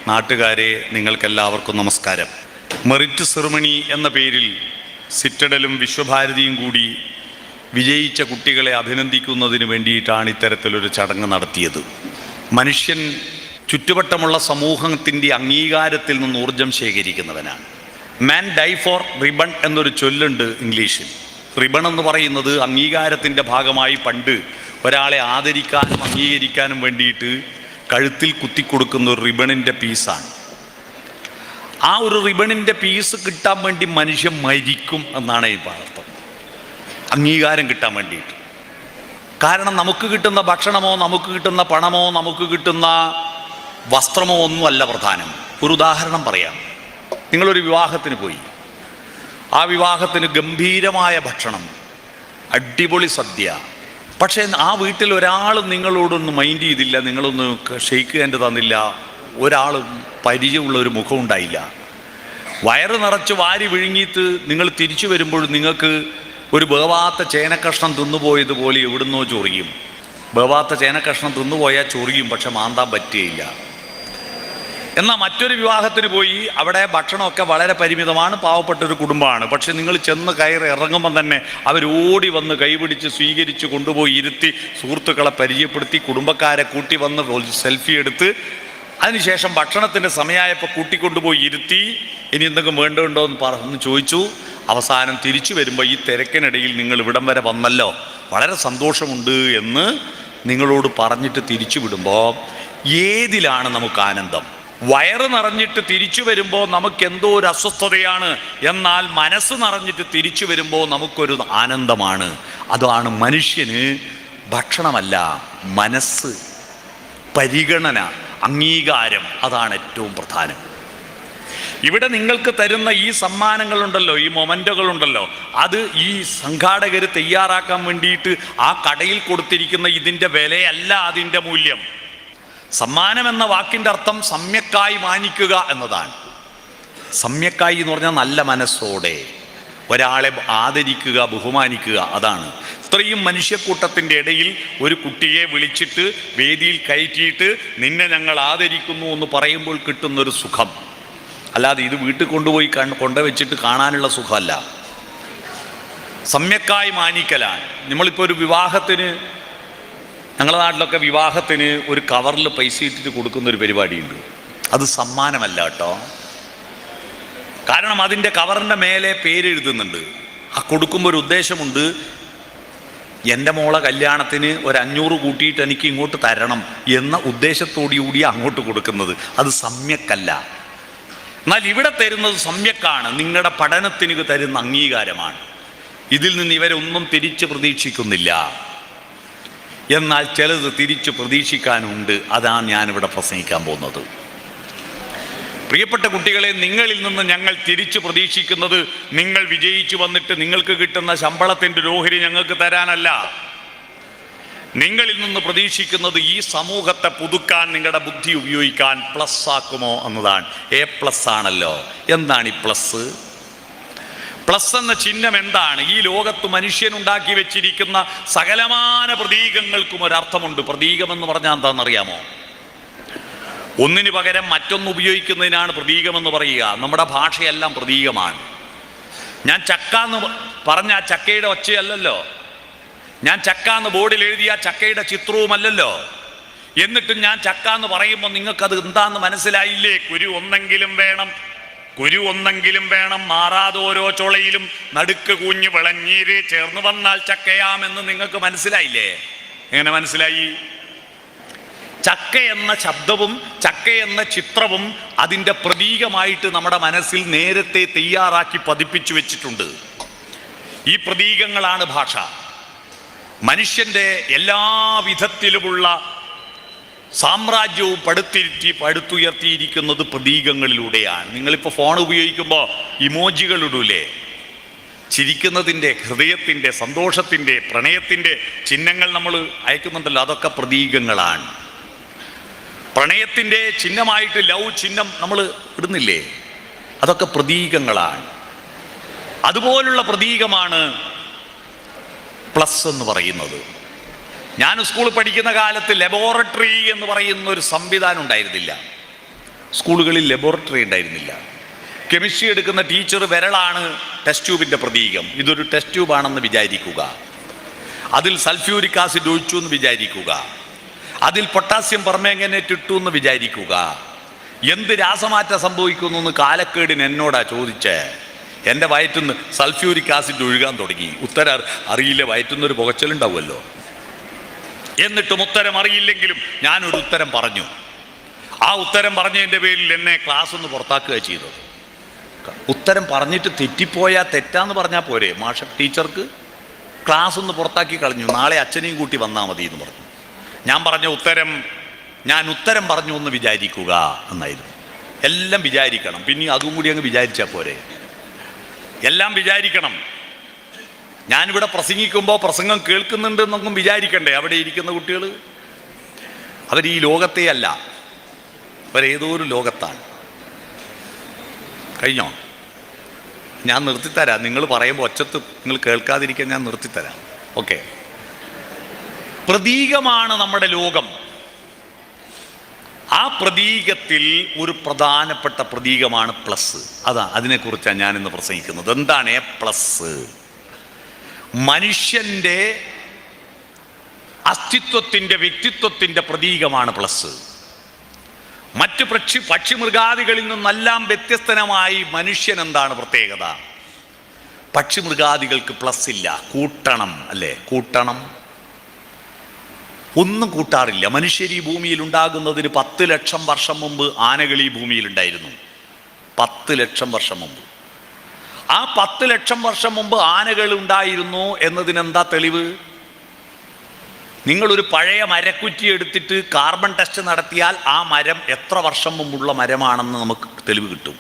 നാട്ടുകാരെ, നിങ്ങൾക്കെല്ലാവർക്കും നമസ്കാരം. മെറിറ്റ് സെറിമണി എന്ന പേരിൽ സിറ്റഡലും വിശ്വഭാരതിയും കൂടി വിജയിച്ച കുട്ടികളെ അഭിനന്ദിക്കുന്നതിന് വേണ്ടിയിട്ടാണ് ഇത്തരത്തിലൊരു ചടങ്ങ് നടത്തിയത്. മനുഷ്യൻ ചുറ്റുവട്ടമുള്ള സമൂഹത്തിൻ്റെ അംഗീകാരത്തിൽ നിന്ന് ഊർജം ശേഖരിക്കുന്നവനാണ്. മാൻ ഡൈ ഫോർ റിബൺ എന്നൊരു ചൊല്ലുണ്ട് ഇംഗ്ലീഷിൽ. റിബൺ എന്ന് പറയുന്നത് അംഗീകാരത്തിൻ്റെ ഭാഗമായി പണ്ട് ഒരാളെ ആദരിക്കാനും അംഗീകരിക്കാനും വേണ്ടിയിട്ട് കഴുത്തിൽ കുത്തിക്കൊടുക്കുന്ന ഒരു റിബണിൻ്റെ പീസാണ്. ആ ഒരു റിബണിൻ്റെ പീസ് കിട്ടാൻ വേണ്ടി മനുഷ്യൻ മരിക്കും എന്നാണ് ഈ അർത്ഥം, അംഗീകാരം കിട്ടാൻ വേണ്ടിയിട്ട്. കാരണം നമുക്ക് കിട്ടുന്ന ഭക്ഷണമോ നമുക്ക് കിട്ടുന്ന പണമോ നമുക്ക് കിട്ടുന്ന വസ്ത്രമോ ഒന്നുമല്ല പ്രധാനം. ഒരു ഉദാഹരണം പറയാം. നിങ്ങളൊരു വിവാഹത്തിന് പോയി, ആ വിവാഹത്തിന് ഗംഭീരമായ ഭക്ഷണം, അടിപൊളി സദ്യ. പക്ഷേ ആ വീട്ടിൽ ഒരാളും നിങ്ങളോടൊന്നും മൈൻഡ് ചെയ്തില്ല, നിങ്ങളൊന്ന് ഷെയ്ക്ക് ഹാൻഡ് തന്നില്ല, ഒരാളും പരിചയമുള്ള ഒരു മുഖം ഉണ്ടായില്ല. വയറ് നിറച്ച് വാരി വിഴുങ്ങിയിട്ട് നിങ്ങൾ തിരിച്ചു വരുമ്പോൾ നിങ്ങൾക്ക് ഒരു വേവാത്ത ചേനക്കഷ്ണം തിന്നുപോയതുപോലെ എവിടുന്നോ ചൊറിയും. വേവാത്ത ചേനക്കഷ്ണം തിന്നുപോയാൽ ചൊറിയും, പക്ഷെ മാന്താൻ പറ്റുകയില്ല. എന്നാൽ മറ്റൊരു വിവാഹത്തിന് പോയി, അവിടെ ഭക്ഷണമൊക്കെ വളരെ പരിമിതമാണ്, പാവപ്പെട്ടൊരു കുടുംബമാണ്. പക്ഷെ നിങ്ങൾ ചെന്ന് കയറി ഇറങ്ങുമ്പം തന്നെ അവരോടി വന്ന് കൈപിടിച്ച് സ്വീകരിച്ച് കൊണ്ടുപോയി ഇരുത്തി, സുഹൃത്തുക്കളെ പരിചയപ്പെടുത്തി, കുടുംബക്കാരെ കൂട്ടി വന്ന് സെൽഫി എടുത്ത്, അതിനുശേഷം ഭക്ഷണത്തിൻ്റെ സമയമായപ്പോൾ കൂട്ടിക്കൊണ്ടുപോയി ഇരുത്തി, ഇനി എന്തെങ്കിലും വേണ്ടതുണ്ടോ എന്ന് പറഞ്ഞ് ചോദിച്ചു. അവസാനം തിരിച്ചു വരുമ്പോൾ ഈ തിരക്കിനിടയിൽ നിങ്ങൾ ഇവിടം വരെ വന്നല്ലോ, വളരെ സന്തോഷമുണ്ട് എന്ന് നിങ്ങളോട് പറഞ്ഞിട്ട് തിരിച്ചു വിടുമ്പോൾ ഏതിലാണ് നമുക്ക് ആനന്ദം? വയറ് നിറഞ്ഞിട്ട് തിരിച്ചു വരുമ്പോൾ നമുക്കെന്തോ ഒരു അസ്വസ്ഥതയാണ്, എന്നാൽ മനസ്സ് നിറഞ്ഞിട്ട് തിരിച്ചു വരുമ്പോൾ നമുക്കൊരു ആനന്ദമാണ്. അതാണ് മനുഷ്യന് ഭക്ഷണമല്ല, മനസ്സ്, പരിഗണന, അംഗീകാരം, അതാണ് ഏറ്റവും പ്രധാനം. ഇവിടെ നിങ്ങൾക്ക് തരുന്ന ഈ സമ്മാനങ്ങളുണ്ടല്ലോ, ഈ മൊമെന്റുകളുണ്ടല്ലോ, അത് ഈ സംഘാടകർ തയ്യാറാക്കാൻ വേണ്ടിയിട്ട് ആ കടയിൽ കൊടുത്തിരിക്കുന്ന ഇതിൻ്റെ വിലയല്ല അതിൻ്റെ മൂല്യം. സമ്മാനം എന്ന വാക്കിൻ്റെ അർത്ഥം സമ്യക്കായി മാനിക്കുക എന്നതാണ്. സമ്യക്കായി എന്ന് പറഞ്ഞാൽ നല്ല മനസ്സോടെ ഒരാളെ ആദരിക്കുക, ബഹുമാനിക്കുക, അതാണ്. ഇത്രയും മനുഷ്യക്കൂട്ടത്തിൻ്റെ ഇടയിൽ ഒരു കുട്ടിയെ വിളിച്ചിട്ട് വേദിയിൽ കയറ്റിയിട്ട് നിന്നെ ഞങ്ങൾ ആദരിക്കുന്നു എന്ന് പറയുമ്പോൾ കിട്ടുന്നൊരു സുഖം, അല്ലാതെ ഇത് വീട്ടിൽ കൊണ്ടുപോയി കൊണ്ടുവച്ചിട്ട് കാണാനുള്ള സുഖമല്ല. സമ്യക്കായി മാനിക്കലാണ്. നമ്മളിപ്പോൾ ഒരു വിവാഹത്തിന്, ഞങ്ങളുടെ നാട്ടിലൊക്കെ വിവാഹത്തിന് ഒരു കവറിൽ പൈസ ഇട്ടിട്ട് കൊടുക്കുന്നൊരു പരിപാടിയുണ്ട്. അത് സമ്മാനമല്ല കേട്ടോ. കാരണം അതിൻ്റെ കവറിൻ്റെ മേലെ പേരെഴുതുന്നുണ്ട്. ആ കൊടുക്കുമ്പോൾ ഒരു ഉദ്ദേശമുണ്ട്. എൻ്റെ മോളെ കല്യാണത്തിന് ഒരു 500 കൂട്ടിയിട്ട് എനിക്ക് ഇങ്ങോട്ട് തരണം എന്ന ഉദ്ദേശത്തോടുകൂടി അങ്ങോട്ട് കൊടുക്കുന്നത്. അത് സമ്യക്കല്ല. എന്നാൽ ഇവിടെ തരുന്നത് സമ്യക്കാണ്, നിങ്ങളുടെ പഠനത്തിന് തരുന്ന അംഗീകാരമാണ്. ഇതിൽ നിന്ന് ഇവരൊന്നും തിരിച്ച് പ്രതീക്ഷിക്കുന്നില്ല, എന്നാൽ ചിലത് തിരിച്ച് പ്രതീക്ഷിക്കാനുണ്ട്. അതാണ് ഞാനിവിടെ പ്രസംഗിക്കാൻ പോകുന്നത്. പ്രിയപ്പെട്ട കുട്ടികളെ, നിങ്ങളിൽ നിന്ന് ഞങ്ങൾ തിരിച്ചു പ്രതീക്ഷിക്കുന്നത് നിങ്ങൾ വിജയിച്ചു വന്നിട്ട് നിങ്ങൾക്ക് കിട്ടുന്ന ശമ്പളത്തിൻ്റെ ഓഹരി ഞങ്ങൾക്ക് തരാനല്ല. നിങ്ങളിൽ നിന്ന് പ്രതീക്ഷിക്കുന്നത് ഈ സമൂഹത്തെ പുതുക്കാൻ നിങ്ങളുടെ ബുദ്ധി ഉപയോഗിക്കാൻ പ്ലസ് ആക്കുമോ എന്നതാണ്. A+ ആണല്ലോ. എന്താണ് ഈ പ്ലസ്? പ്ലസ് എന്ന ചിഹ്നം എന്താണ്? ഈ ലോകത്ത് മനുഷ്യനുണ്ടാക്കി വെച്ചിരിക്കുന്ന സകലമാന പ്രതീകങ്ങൾക്കും ഒരർത്ഥമുണ്ട്. പ്രതീകമെന്ന് പറഞ്ഞാൽ എന്താണെന്നറിയാമോ? ഒന്നിന് പകരം മറ്റൊന്ന് ഉപയോഗിക്കുന്നതിനാണ് പ്രതീകമെന്ന് പറയുക. നമ്മുടെ ഭാഷയെല്ലാം പ്രതീകമാണ്. ഞാൻ ചക്ക എന്ന് പറഞ്ഞ ആ ചക്കയുടെ ഒച്ചയല്ലല്ലോ, ഞാൻ ചക്ക എന്ന് ബോർഡിൽ എഴുതിയ ചക്കയുടെ ചിത്രവുമല്ലല്ലോ. എന്നിട്ടും ഞാൻ ചക്ക എന്ന് പറയുമ്പോൾ നിങ്ങൾക്കത് എന്താന്ന് മനസ്സിലായില്ലേ? കുരു ഒന്നെങ്കിലും വേണം, മാറാതെ ഓരോ ചുളയിലും നടുക്ക് കുഞ്ഞ് വിളഞ്ഞീര് ചേർന്ന് വന്നാൽ ചക്കയാമെന്ന് നിങ്ങൾക്ക് മനസ്സിലായില്ലേ? എങ്ങനെ മനസ്സിലായി? ചക്ക എന്ന ശബ്ദവും ചക്ക എന്ന ചിത്രവും അതിൻ്റെ പ്രതീകമായിട്ട് നമ്മുടെ മനസ്സിൽ നേരത്തെ തയ്യാറാക്കി പതിപ്പിച്ചു വെച്ചിട്ടുണ്ട്. ഈ പ്രതീകങ്ങളാണ് ഭാഷ. മനുഷ്യൻ്റെ എല്ലാ വിധത്തിലുമുള്ള സാമ്രാജ്യവും പടുത്തുയർത്തിയിരിക്കുന്നത് പ്രതീകങ്ങളിലൂടെയാണ്. നിങ്ങളിപ്പോൾ ഫോൺ ഉപയോഗിക്കുമ്പോൾ ഇമോജികൾ ഇടൂലേ? ചിരിക്കുന്നതിൻ്റെ, ഹൃദയത്തിൻ്റെ, സന്തോഷത്തിൻ്റെ, പ്രണയത്തിൻ്റെ ചിഹ്നങ്ങൾ നമ്മൾ അയക്കുന്നുണ്ടല്ലോ, അതൊക്കെ പ്രതീകങ്ങളാണ്. പ്രണയത്തിൻ്റെ ചിഹ്നമായിട്ട് ലവ് ചിഹ്നം നമ്മൾ ഇടുന്നില്ലേ? അതൊക്കെ പ്രതീകങ്ങളാണ്. അതുപോലുള്ള പ്രതീകമാണ് പ്ലസ് എന്ന് പറയുന്നത്. ഞാൻ സ്കൂളിൽ പഠിക്കുന്ന കാലത്ത് ലബോറട്ടറി എന്ന് പറയുന്ന ഒരു സംവിധാനം ഉണ്ടായിരുന്നില്ല. സ്കൂളുകളിൽ ലബോറട്ടറി ഉണ്ടായിരുന്നില്ല. കെമിസ്ട്രി എടുക്കുന്ന ടീച്ചർ വിരളാണ് ടെസ്റ്റ് ട്യൂബിൻ്റെ പ്രതീകം. ഇതൊരു ടെസ്റ്റ് ട്യൂബാണെന്ന് വിചാരിക്കുക. അതിൽ സൾഫ്യൂരിക് ആസിഡ് ഒഴിച്ചു എന്ന് വിചാരിക്കുക. അതിൽ പൊട്ടാസ്യം പെർമാംഗനേറ്റ് ഇട്ടു എന്ന് വിചാരിക്കുക. എന്ത് രാസമാറ്റം സംഭവിക്കുന്നു എന്ന് കാലക്കേടിന് എന്നോടാ ചോദിച്ചേ. എൻ്റെ വയറ്റുനിന്ന് സൾഫ്യൂരിക് ആസിഡ് ഒഴുകാൻ തുടങ്ങി. ഉത്തരം അറിയില്ല, വയറ്റുന്നൊരു പുകച്ചലുണ്ടാവുമല്ലോ. എന്നിട്ടും ഉത്തരം അറിയില്ലെങ്കിലും ഞാനൊരു ഉത്തരം പറഞ്ഞു. ആ ഉത്തരം പറഞ്ഞതിൻ്റെ പേരിൽ എന്നെ ക്ലാസ് ഒന്ന് പുറത്താക്കുക ചെയ്തത്. ഉത്തരം പറഞ്ഞിട്ട് തെറ്റിപ്പോയാൽ തെറ്റാന്ന് പറഞ്ഞാൽ പോരെ? ടീച്ചർക്ക് ക്ലാസ് ഒന്ന് പുറത്താക്കി കളഞ്ഞു. നാളെ അച്ഛനെയും കൂട്ടി വന്നാൽ മതി എന്ന് പറഞ്ഞു. ഞാൻ പറഞ്ഞ ഞാൻ ഉത്തരം പറഞ്ഞു എന്ന് വിചാരിക്കുക എന്നായിരുന്നു. എല്ലാം വിചാരിക്കണം. പിന്നെ അതും കൂടി അങ്ങ് വിചാരിച്ചാൽ പോരെ? എല്ലാം വിചാരിക്കണം. ഞാനിവിടെ പ്രസംഗിക്കുമ്പോൾ പ്രസംഗം കേൾക്കുന്നുണ്ട് എന്നൊന്നും വിചാരിക്കണ്ടേ? അവിടെ ഇരിക്കുന്ന കുട്ടികൾ അവർ ഈ ലോകത്തെ അല്ല, അവരേതോ ഒരു ലോകത്താണ്. കഴിഞ്ഞോ? ഞാൻ നിർത്തിത്തരാം. നിങ്ങൾ പറയുമ്പോൾ ഒച്ചത്ത് നിങ്ങൾ കേൾക്കാതിരിക്കാൻ ഞാൻ നിർത്തിത്തരാം. ഓക്കെ. പ്രതീകമാണ് നമ്മുടെ ലോകം. ആ പ്രതീകത്തിൽ ഒരു പ്രധാനപ്പെട്ട പ്രതീകമാണ് പ്ലസ്. അതിനെക്കുറിച്ചാണ് ഞാനിന്ന് പ്രസംഗിക്കുന്നത്. എന്താണ് എ പ്ലസ്? മനുഷ്യൻ്റെ അസ്തിത്വത്തിൻ്റെ വ്യക്തിത്വത്തിൻ്റെ പ്രതീകമാണ് പ്ലസ്. മറ്റ് പക്ഷിമൃഗാദികളിൽ നിന്നെല്ലാം വ്യത്യസ്തമായി മനുഷ്യൻ എന്താണ് പ്രത്യേകത? പക്ഷിമൃഗാദികൾക്ക് പ്ലസ് ഇല്ല. കൂട്ടണം, അല്ലേ? കൂട്ടണം. ഒന്നും കൂട്ടാറില്ല. മനുഷ്യർ ഈ ഭൂമിയിൽ ഉണ്ടാകുന്നതിന് 10 ലക്ഷം വർഷം മുമ്പ് ആനകൾ ഈ ഭൂമിയിൽ ഉണ്ടായിരുന്നു. 10 ലക്ഷം വർഷം മുമ്പ്. ആ 10 ലക്ഷം വർഷം മുമ്പ് ആനകൾ ഉണ്ടായിരുന്നു എന്നതിനെന്താ തെളിവ്? നിങ്ങളൊരു പഴയ മരക്കുറ്റി എടുത്തിട്ട് കാർബൺ ടെസ്റ്റ് നടത്തിയാൽ ആ മരം എത്ര വർഷം മുമ്പുള്ള മരമാണെന്ന് നമുക്ക് തെളിവ് കിട്ടും.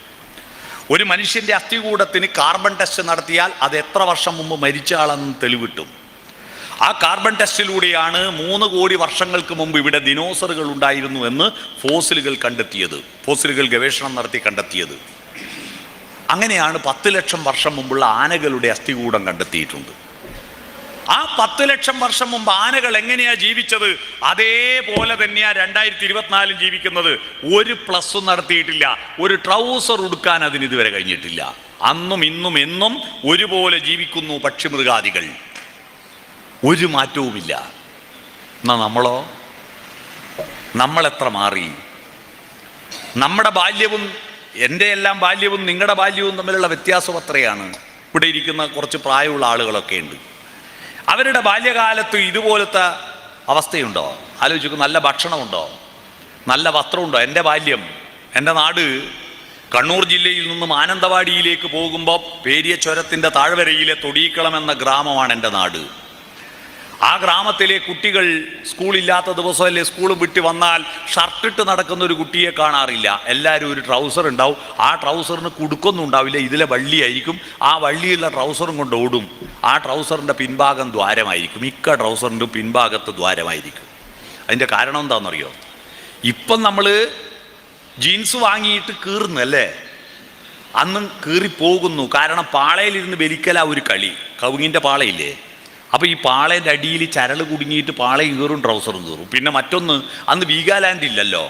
ഒരു മനുഷ്യൻ്റെ അസ്ഥികൂടത്തിന് കാർബൺ ടെസ്റ്റ് നടത്തിയാൽ അത് എത്ര വർഷം മുമ്പ് മരിച്ച ആളെന്ന് തെളിവ് കിട്ടും. ആ കാർബൺ ടെസ്റ്റിലൂടെയാണ് 3 കോടി വർഷങ്ങൾക്ക് മുമ്പ് ഇവിടെ ദിനോസറുകൾ ഉണ്ടായിരുന്നു എന്ന് ഫോസിലുകൾ ഗവേഷണം നടത്തി കണ്ടെത്തിയത്. അങ്ങനെയാണ് 10 ലക്ഷം വർഷം മുമ്പുള്ള ആനകളുടെ അസ്ഥികൂടം കണ്ടെത്തിയിട്ടുണ്ട്. ആ 10 ലക്ഷം വർഷം മുമ്പ് ആനകൾ എങ്ങനെയാ ജീവിച്ചത്? അതേപോലെ തന്നെയാ 2024 ജീവിക്കുന്നത്. ഒരു പ്ലസും നടത്തിയിട്ടില്ല. ഒരു ട്രൗസർ ഉടുക്കാൻ അതിന് ഇതുവരെ കഴിഞ്ഞിട്ടില്ല. അന്നും ഇന്നും എന്നും ഒരുപോലെ ജീവിക്കുന്നു പക്ഷിമൃഗാദികൾ. ഒരു മാറ്റവുമില്ല. എന്നാ നമ്മളെത്ര മാറി? നമ്മുടെ ബാല്യവും എൻ്റെ എല്ലാം ബാല്യവും നിങ്ങളുടെ ബാല്യവും തമ്മിലുള്ള വ്യത്യാസം അത്രയാണ്. ഇവിടെ ഇരിക്കുന്ന കുറച്ച് പ്രായമുള്ള ആളുകളൊക്കെ ഉണ്ട്. അവരുടെ ബാല്യകാലത്ത് ഇതുപോലത്തെ അവസ്ഥയുണ്ടോ? ആലോചിക്കും. നല്ല ഭക്ഷണമുണ്ടോ? നല്ല വസ്ത്രമുണ്ടോ? എൻ്റെ ബാല്യം, എൻ്റെ നാട് കണ്ണൂർ ജില്ലയിൽ നിന്നും മാനന്തവാടിയിലേക്ക് പോകുമ്പോൾ പേരിയ ചുരത്തിൻ്റെ താഴ്വരയിലെ തൊടീക്കളം എന്ന ഗ്രാമമാണ് എൻ്റെ നാട്. ആ ഗ്രാമത്തിലെ കുട്ടികൾ സ്കൂളില്ലാത്ത ദിവസമല്ലേ സ്കൂൾ വിട്ട് വന്നാൽ ഷർട്ടിട്ട് നടക്കുന്ന ഒരു കുട്ടിയെ കാണാറില്ല. എല്ലാവരും ഒരു ട്രൗസർ ഉണ്ടാവും. ആ ട്രൗസറിന് കുടുക്കൊന്നും ഉണ്ടാവില്ല. ഇതിലെ വള്ളിയായിരിക്കും. ആ വള്ളിയുള്ള ട്രൗസറും കൊണ്ട് ഓടും. ആ ട്രൗസറിൻ്റെ പിൻഭാഗം ദ്വാരമായിരിക്കും. മിക്ക ട്രൗസറിൻ്റെ പിൻഭാഗത്ത് ദ്വാരമായിരിക്കും. അതിൻ്റെ കാരണം എന്താണെന്നറിയോ? ഇപ്പം നമ്മൾ ജീൻസ് വാങ്ങിയിട്ട് കീറുന്നു അല്ലേ? അന്ന് കീറിപ്പോകുന്നു. കാരണം പാളയിലിരുന്ന് വലിക്കല ഒരു കളി. കവുങ്ങിൻ്റെ പാളയില്ലേ? അപ്പോൾ ഈ പാളേൻ്റെ അടിയിൽ ചരൾ കുടുങ്ങിയിട്ട് പാള കീറും, ട്രൗസറും കീറും. പിന്നെ മറ്റൊന്ന്, അന്ന് വീഗാലാൻഡ് ഇല്ലല്ലോ.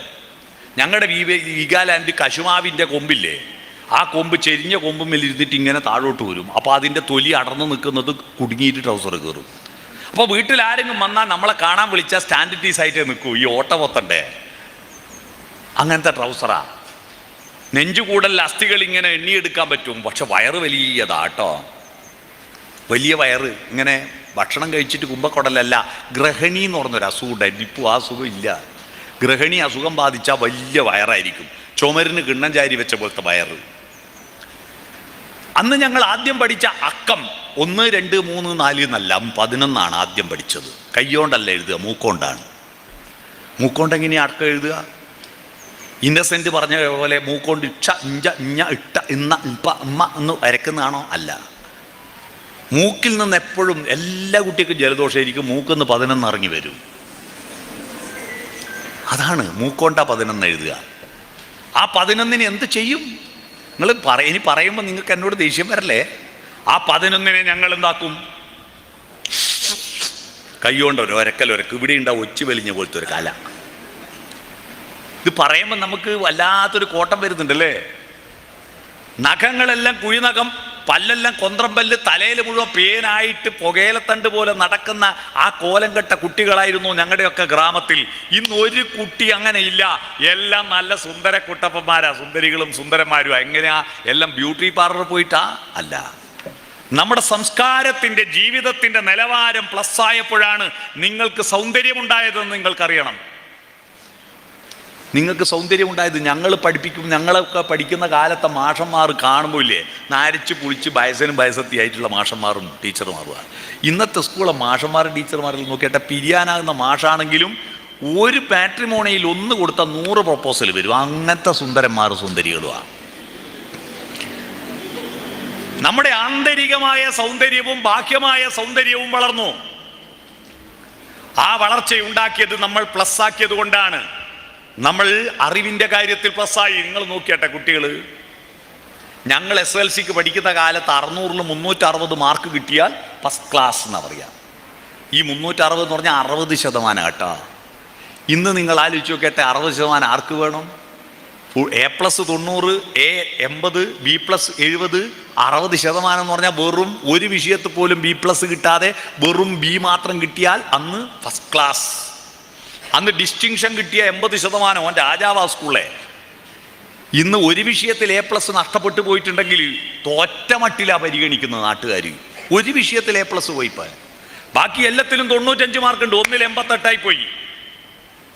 ഞങ്ങളുടെ വീഗാലാൻഡ് കശുമാവിൻ്റെ കൊമ്പില്ലേ? ആ കൊമ്പ് ചെരിഞ്ഞ കൊമ്പും ഇരുന്നിട്ട് ഇങ്ങനെ താഴോട്ട് വരും. അപ്പോൾ അതിൻ്റെ തൊലി അടർന്നു നിൽക്കുന്നത് കുടുങ്ങിയിട്ട് ട്രൗസർ കീറും. അപ്പോൾ വീട്ടിൽ ആരെങ്കിലും വന്നാൽ നമ്മളെ കാണാൻ വിളിച്ചാൽ സ്റ്റാൻഡിറ്റീസായിട്ടേ നിൽക്കൂ. ഈ ഓട്ട പൊത്തണ്ടേ? അങ്ങനത്തെ ട്രൗസറാ. നെഞ്ചുകൂടൽ അസ്ഥികൾ ഇങ്ങനെ എണ്ണിയെടുക്കാൻ പറ്റും. പക്ഷെ വയറ് വലിയതാട്ടോ. വലിയ വയറ്. ഇങ്ങനെ ഭക്ഷണം കഴിച്ചിട്ട് കുമ്പക്കുടലല്ല, ഗ്രഹണി എന്ന് പറഞ്ഞൊരു അസുഖമുണ്ടായിരുന്നു. ഇപ്പോൾ ആ അസുഖം ഇല്ല. ഗ്രഹണി അസുഖം ബാധിച്ചാൽ വലിയ വയറായിരിക്കും. ചുമരിന് കിണ്ണം ചാരി വെച്ച പോലത്തെ വയറ്. അന്ന് ഞങ്ങൾ ആദ്യം പഠിച്ച അക്കം 1, 2, 3, 4 എന്നല്ല, 11 ആദ്യം പഠിച്ചത്. കൈകൊണ്ടല്ല എഴുതുക, മൂക്കൊണ്ടാണ്. മൂക്കൊണ്ട് എങ്ങനെയാണ് അക്കം എഴുതുക? ഇന്നസെന്റ് പറഞ്ഞ പോലെ മൂക്കൊണ്ട് ഇച്ച, ഇഞ്ച, ഇഞ്ഞ, ഇട്ട, ഇന്ന, ഇപ്പ, ഉമ്മ എന്ന് വരക്കുന്നതാണോ? അല്ല. മൂക്കിൽ നിന്ന് എപ്പോഴും എല്ലാ കുട്ടികൾക്കും ജലദോഷമായിരിക്കും. മൂക്കിന്ന് 11 ഇറങ്ങി വരും. അതാണ് മൂക്കൊണ്ട 11 എഴുതുക. ആ 11 എന്ത് ചെയ്യും? നിങ്ങൾ ഇനി പറയുമ്പോൾ നിങ്ങൾക്ക് എന്നോട് ദേഷ്യം വരല്ലേ? ആ 11 ഞങ്ങൾ എന്താക്കും? കൈ കൊണ്ട് ഒരക്കൽ. ഇവിടെ ഉണ്ടാവും ഒച്ചു വലിഞ്ഞ പോലത്തെ ഒരു കല. ഇത് പറയുമ്പോൾ നമുക്ക് വല്ലാത്തൊരു കോട്ടം വരുന്നുണ്ടല്ലേ. നഖങ്ങളെല്ലാം കുഴിനഖം, പല്ലെല്ലാം കൊന്ത്രമ്പല്ല്, തലയിൽ മുഴുവൻ പേനായിട്ട് പുകയിലത്തണ്ട് പോലെ നടക്കുന്ന ആ കോലം കെട്ട കുട്ടികളായിരുന്നു ഞങ്ങളുടെയൊക്കെ ഗ്രാമത്തിൽ. ഇന്ന് ഒരു കുട്ടി അങ്ങനെ ഇല്ല. എല്ലാം നല്ല സുന്ദര കുട്ടപ്പന്മാരാ, സുന്ദരികളും സുന്ദരന്മാരും. എങ്ങനെയാ? എല്ലാം ബ്യൂട്ടി പാർലർ പോയിട്ടാ? അല്ല. നമ്മുടെ സംസ്കാരത്തിന്റെ ജീവിതത്തിന്റെ നിലവാരം പ്ലസ് ആയപ്പോഴാണ് നിങ്ങൾക്ക് സൗന്ദര്യമുണ്ടായതെന്ന് നിങ്ങൾക്കറിയണം. നിങ്ങൾക്ക് സൗന്ദര്യമുണ്ടായത് ഞങ്ങളൊക്കെ പഠിക്കുന്ന കാലത്തെ മാഷന്മാർ കാണുമ്പോൾ ഇല്ലേ, നാരിച്ച് പുളിച്ച് ബയസനും ബയസത്തിയായിട്ടുള്ള മാഷന്മാരും ടീച്ചർമാരുമാണ്. ഇന്നത്തെ സ്കൂളിലെ മാഷന്മാരും ടീച്ചർമാരിൽ നോക്കിയിട്ട് പിരിയാനാകുന്ന മാഷാണെങ്കിലും ഒരു മാട്രിമോണിയിൽ ഒന്ന് കൊടുത്താൽ 100 പ്രൊപ്പോസൽ വരും. അങ്ങനത്തെ സുന്ദരന്മാരും സുന്ദരികളുമാണ്. നമ്മുടെ ആന്തരികമായ സൗന്ദര്യവും ബാഹ്യമായ സൗന്ദര്യവും വളർന്നു. ആ വളർച്ചയുണ്ടാക്കിയത് നമ്മൾ പ്ലസ് ആക്കിയത് കൊണ്ടാണ്. നമ്മൾ അറിവിൻ്റെ കാര്യത്തിൽ പ്ലസ്സായി. നിങ്ങൾ നോക്കിയാട്ടെ കുട്ടികൾ, ഞങ്ങൾ SLCക്ക് പഠിക്കുന്ന കാലത്ത് 600-ൽ 360 മാർക്ക് കിട്ടിയാൽ ഫസ്റ്റ് ക്ലാസ് എന്നാണ് പറയുക. ഈ 360 എന്ന് പറഞ്ഞാൽ 60% കേട്ടോ. ഇന്ന് നിങ്ങൾ ആലോചിച്ച് നോക്കിയാട്ടെ, 60% ആർക്ക് വേണം? A+ 90, A 80, B+ 70, 60% എന്ന് പറഞ്ഞാൽ വെറും ഒരു വിഷയത്തിൽ പോലും B+ കിട്ടാതെ വെറും B മാത്രം കിട്ടിയാൽ അന്ന് ഫസ്റ്റ് ക്ലാസ്. അന്ന് ഡിസ്റ്റിങ്ഷൻ കിട്ടിയ 80% അവൻ രാജാവാ സ്കൂളെ. ഇന്ന് ഒരു വിഷയത്തിൽ A+ നഷ്ടപ്പെട്ടു പോയിട്ടുണ്ടെങ്കിൽ തോറ്റ മട്ടിലാണ് പരിഗണിക്കുന്നത് നാട്ടുകാർ. ഒരു വിഷയത്തിൽ A+ പോയിപ്പോൾ ബാക്കി എല്ലാത്തിലും 95 മാർക്കുണ്ട്, ഒന്നിൽ 88 പോയി.